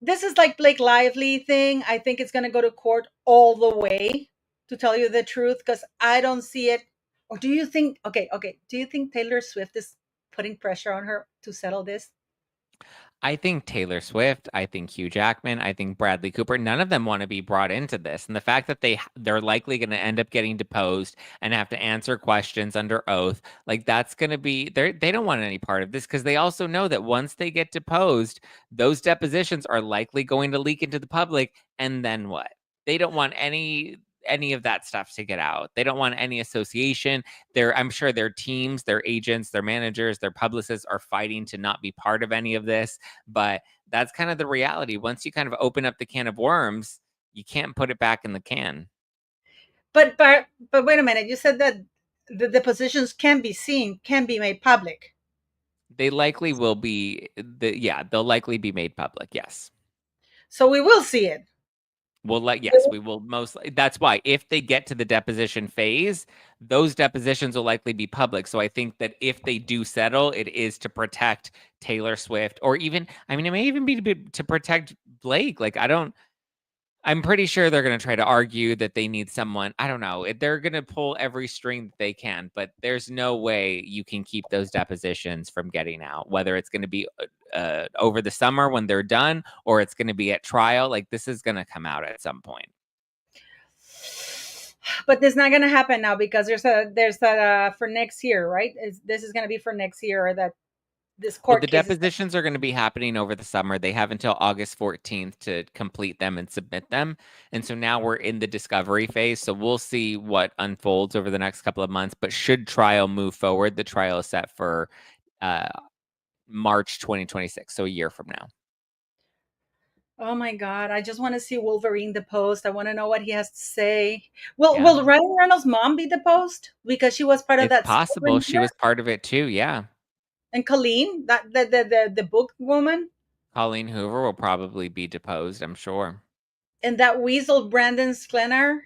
Speaker 1: this is like Blake Lively thing. I think it's going to go to court all the way, to tell you the truth, because I don't see it. Or do you think, okay, do you think Taylor Swift is putting pressure on her to settle this?
Speaker 2: I think Taylor Swift, I think Hugh Jackman, I think Bradley Cooper, none of them want to be brought into this. And the fact that they're likely going to end up getting deposed and have to answer questions under oath, like that's going to be, they don't want any part of this, because they also know that once they get deposed, those depositions are likely going to leak into the public. And then what? They don't want any of that stuff to get out. They don't want any association. I'm sure their teams, their agents, their managers, their publicists are fighting to not be part of any of this. But that's kind of the reality. Once you kind of open up the can of worms, you can't put it back in the can.
Speaker 1: But wait a minute. You said that the depositions can be made public.
Speaker 2: They likely will be. They'll likely be made public. Yes.
Speaker 1: So we will see it.
Speaker 2: We will mostly. That's why if they get to the deposition phase, those depositions will likely be public. So I think that if they do settle, it is to protect Taylor Swift, or even, I mean, it may even be to protect Blake. Like, I'm pretty sure they're going to try to argue that they need someone. I don't know. They're going to pull every string that they can, but there's no way you can keep those depositions from getting out, whether it's going to be over the summer when they're done, or it's going to be at trial. Like, this is going to come out at some point.
Speaker 1: But it's not going to happen now, because there's a for next year, right? This is going to be for next year, or that this court.
Speaker 2: The depositions are going to be happening over the summer. They have until August 14th to complete them and submit them. And so now we're in the discovery phase. So we'll see what unfolds over the next couple of months. But should trial move forward, the trial is set for March 2026. So a year from now.
Speaker 1: Oh my God. I just want to see Wolverine deposed. I want to know what he has to say. Will Ryan Reynolds' mom be deposed? Because she was part of
Speaker 2: It's
Speaker 1: that.
Speaker 2: possible she was part of it too. Yeah.
Speaker 1: And Colleen, that the book woman.
Speaker 2: Colleen Hoover will probably be deposed, I'm sure.
Speaker 1: And that weasel Brandon Sklenar.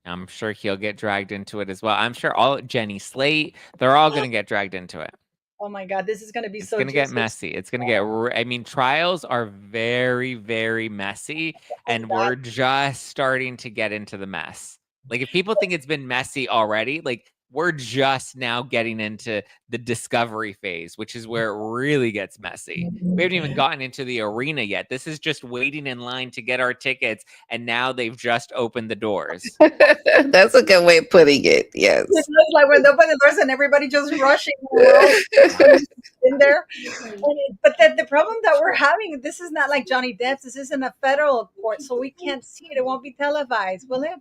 Speaker 2: I'm sure he'll get dragged into it as well. I'm sure all Jenny Slate, they're all going to get dragged into it.
Speaker 1: Oh my God, this is going to be
Speaker 2: It's
Speaker 1: so
Speaker 2: going to get messy. It's going to get, I mean, trials are very, very messy, and we're just starting to get into the mess. Like, if people think it's been messy already, like, we're just now getting into the discovery phase, which is where it really gets messy. We haven't even gotten into the arena yet. This is just waiting in line to get our tickets, and now they've just opened the doors.
Speaker 4: That's a good way of putting it. Yes.
Speaker 1: It's like when they open the doors and everybody just rushing in there. But the problem that we're having, this is not like Johnny Depp's. This isn't a federal court, so we can't see it. It won't be televised, will it?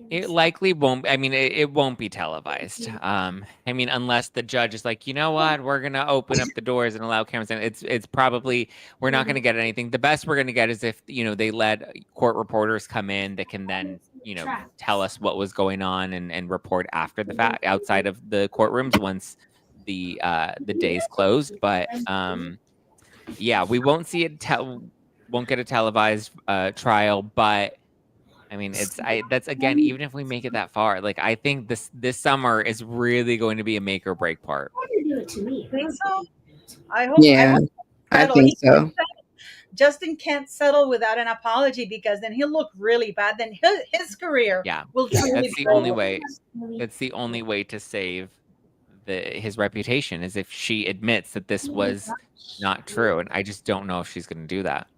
Speaker 2: It likely won't. I mean, it won't be televised. I mean, unless the judge is like, you know what, we're gonna open up the doors and allow cameras in. It's probably, we're not gonna get anything. The best we're gonna get is if, you know, they let court reporters come in that can then, you know, tell us what was going on and report after the fact outside of the courtrooms once the day's closed. But yeah, we won't see it. Won't get a televised trial, but. I mean, that's again, even if we make it that far, like, I think this summer is really going to be a make or break part.
Speaker 1: Think so? I hope.
Speaker 4: Yeah, I think so.
Speaker 1: Justin can't settle without an apology, because then he'll look really bad. Then his career will truly.
Speaker 2: That's the only way. That's the only way to save his reputation, is if she admits that this was not true, and I just don't know if she's going to do that.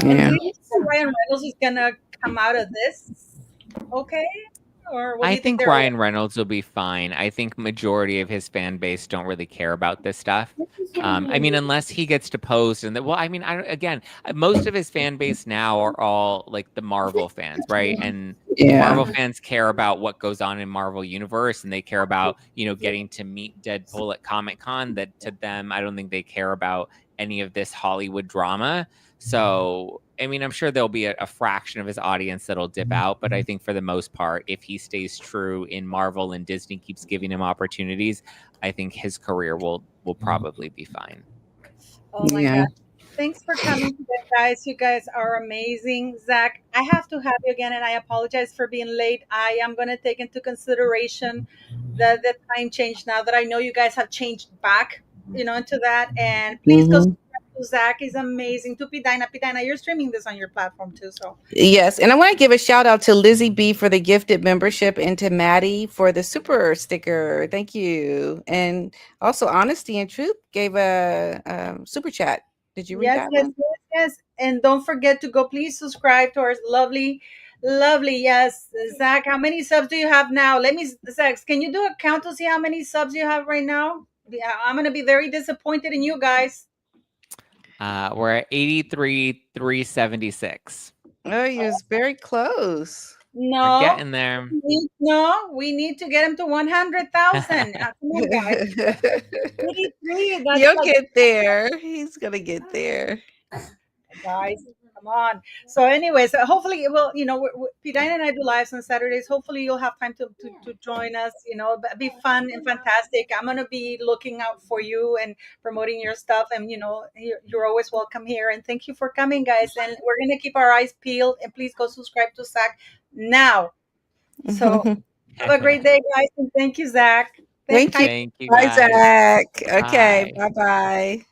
Speaker 4: Yeah.
Speaker 1: Do you think Ryan Reynolds is gonna come out of this okay? Or
Speaker 2: I think Ryan Reynolds will be fine. I think majority of his fan base don't really care about this stuff. I mean, unless he gets deposed, and well, I mean, most of his fan base now are all like the Marvel fans, right? And Marvel fans care about what goes on in Marvel Universe, and they care about, you know, getting to meet Deadpool at Comic-Con. That to them, I don't think they care about any of this Hollywood drama. So, I mean, I'm sure there'll be a fraction of his audience that'll dip out, but I think for the most part, if he stays true in Marvel and Disney keeps giving him opportunities, I think his career will probably be fine.
Speaker 1: Oh my God. Thanks for coming today, guys. You guys are amazing. Zach, I have to have you again, and I apologize for being late. I am going to take into consideration the time change now that I know you guys have changed back, you know, into that. And please go subscribe to Zach. He's amazing. To Pidina, you're streaming this on your platform too, so.
Speaker 4: Yes, and I want to give a shout out to Lizzie B for the gifted membership and to Maddie for the super sticker. Thank you. And also Honesty and Truth gave a super chat. Did you read that one?
Speaker 1: Yes. And don't forget to go, please subscribe to our lovely, yes, Zach. How many subs do you have now? Zach, can you do a count to see how many subs you have right now? Yeah, I'm gonna be very disappointed in you guys.
Speaker 2: We're at 83,376.
Speaker 4: Oh, you're very close.
Speaker 1: No,
Speaker 2: we're getting there.
Speaker 1: We need to get him to 100,000. Come on, guys. 83,
Speaker 4: You'll get there. He's gonna get there.
Speaker 1: Guys, come on. So anyways, hopefully it will, you know, Pidina and I do lives on Saturdays. Hopefully you'll have time to join us, you know, be fun and fantastic. I'm going to be looking out for you and promoting your stuff. And, you know, you're always welcome here. And thank you for coming, guys. And we're going to keep our eyes peeled, and please go subscribe to Zack now. So have a great day, guys. And thank you, Zack.
Speaker 4: Thank you.
Speaker 2: Thank you,
Speaker 4: Bye,
Speaker 2: guys.
Speaker 4: Zack. Okay. Bye-bye.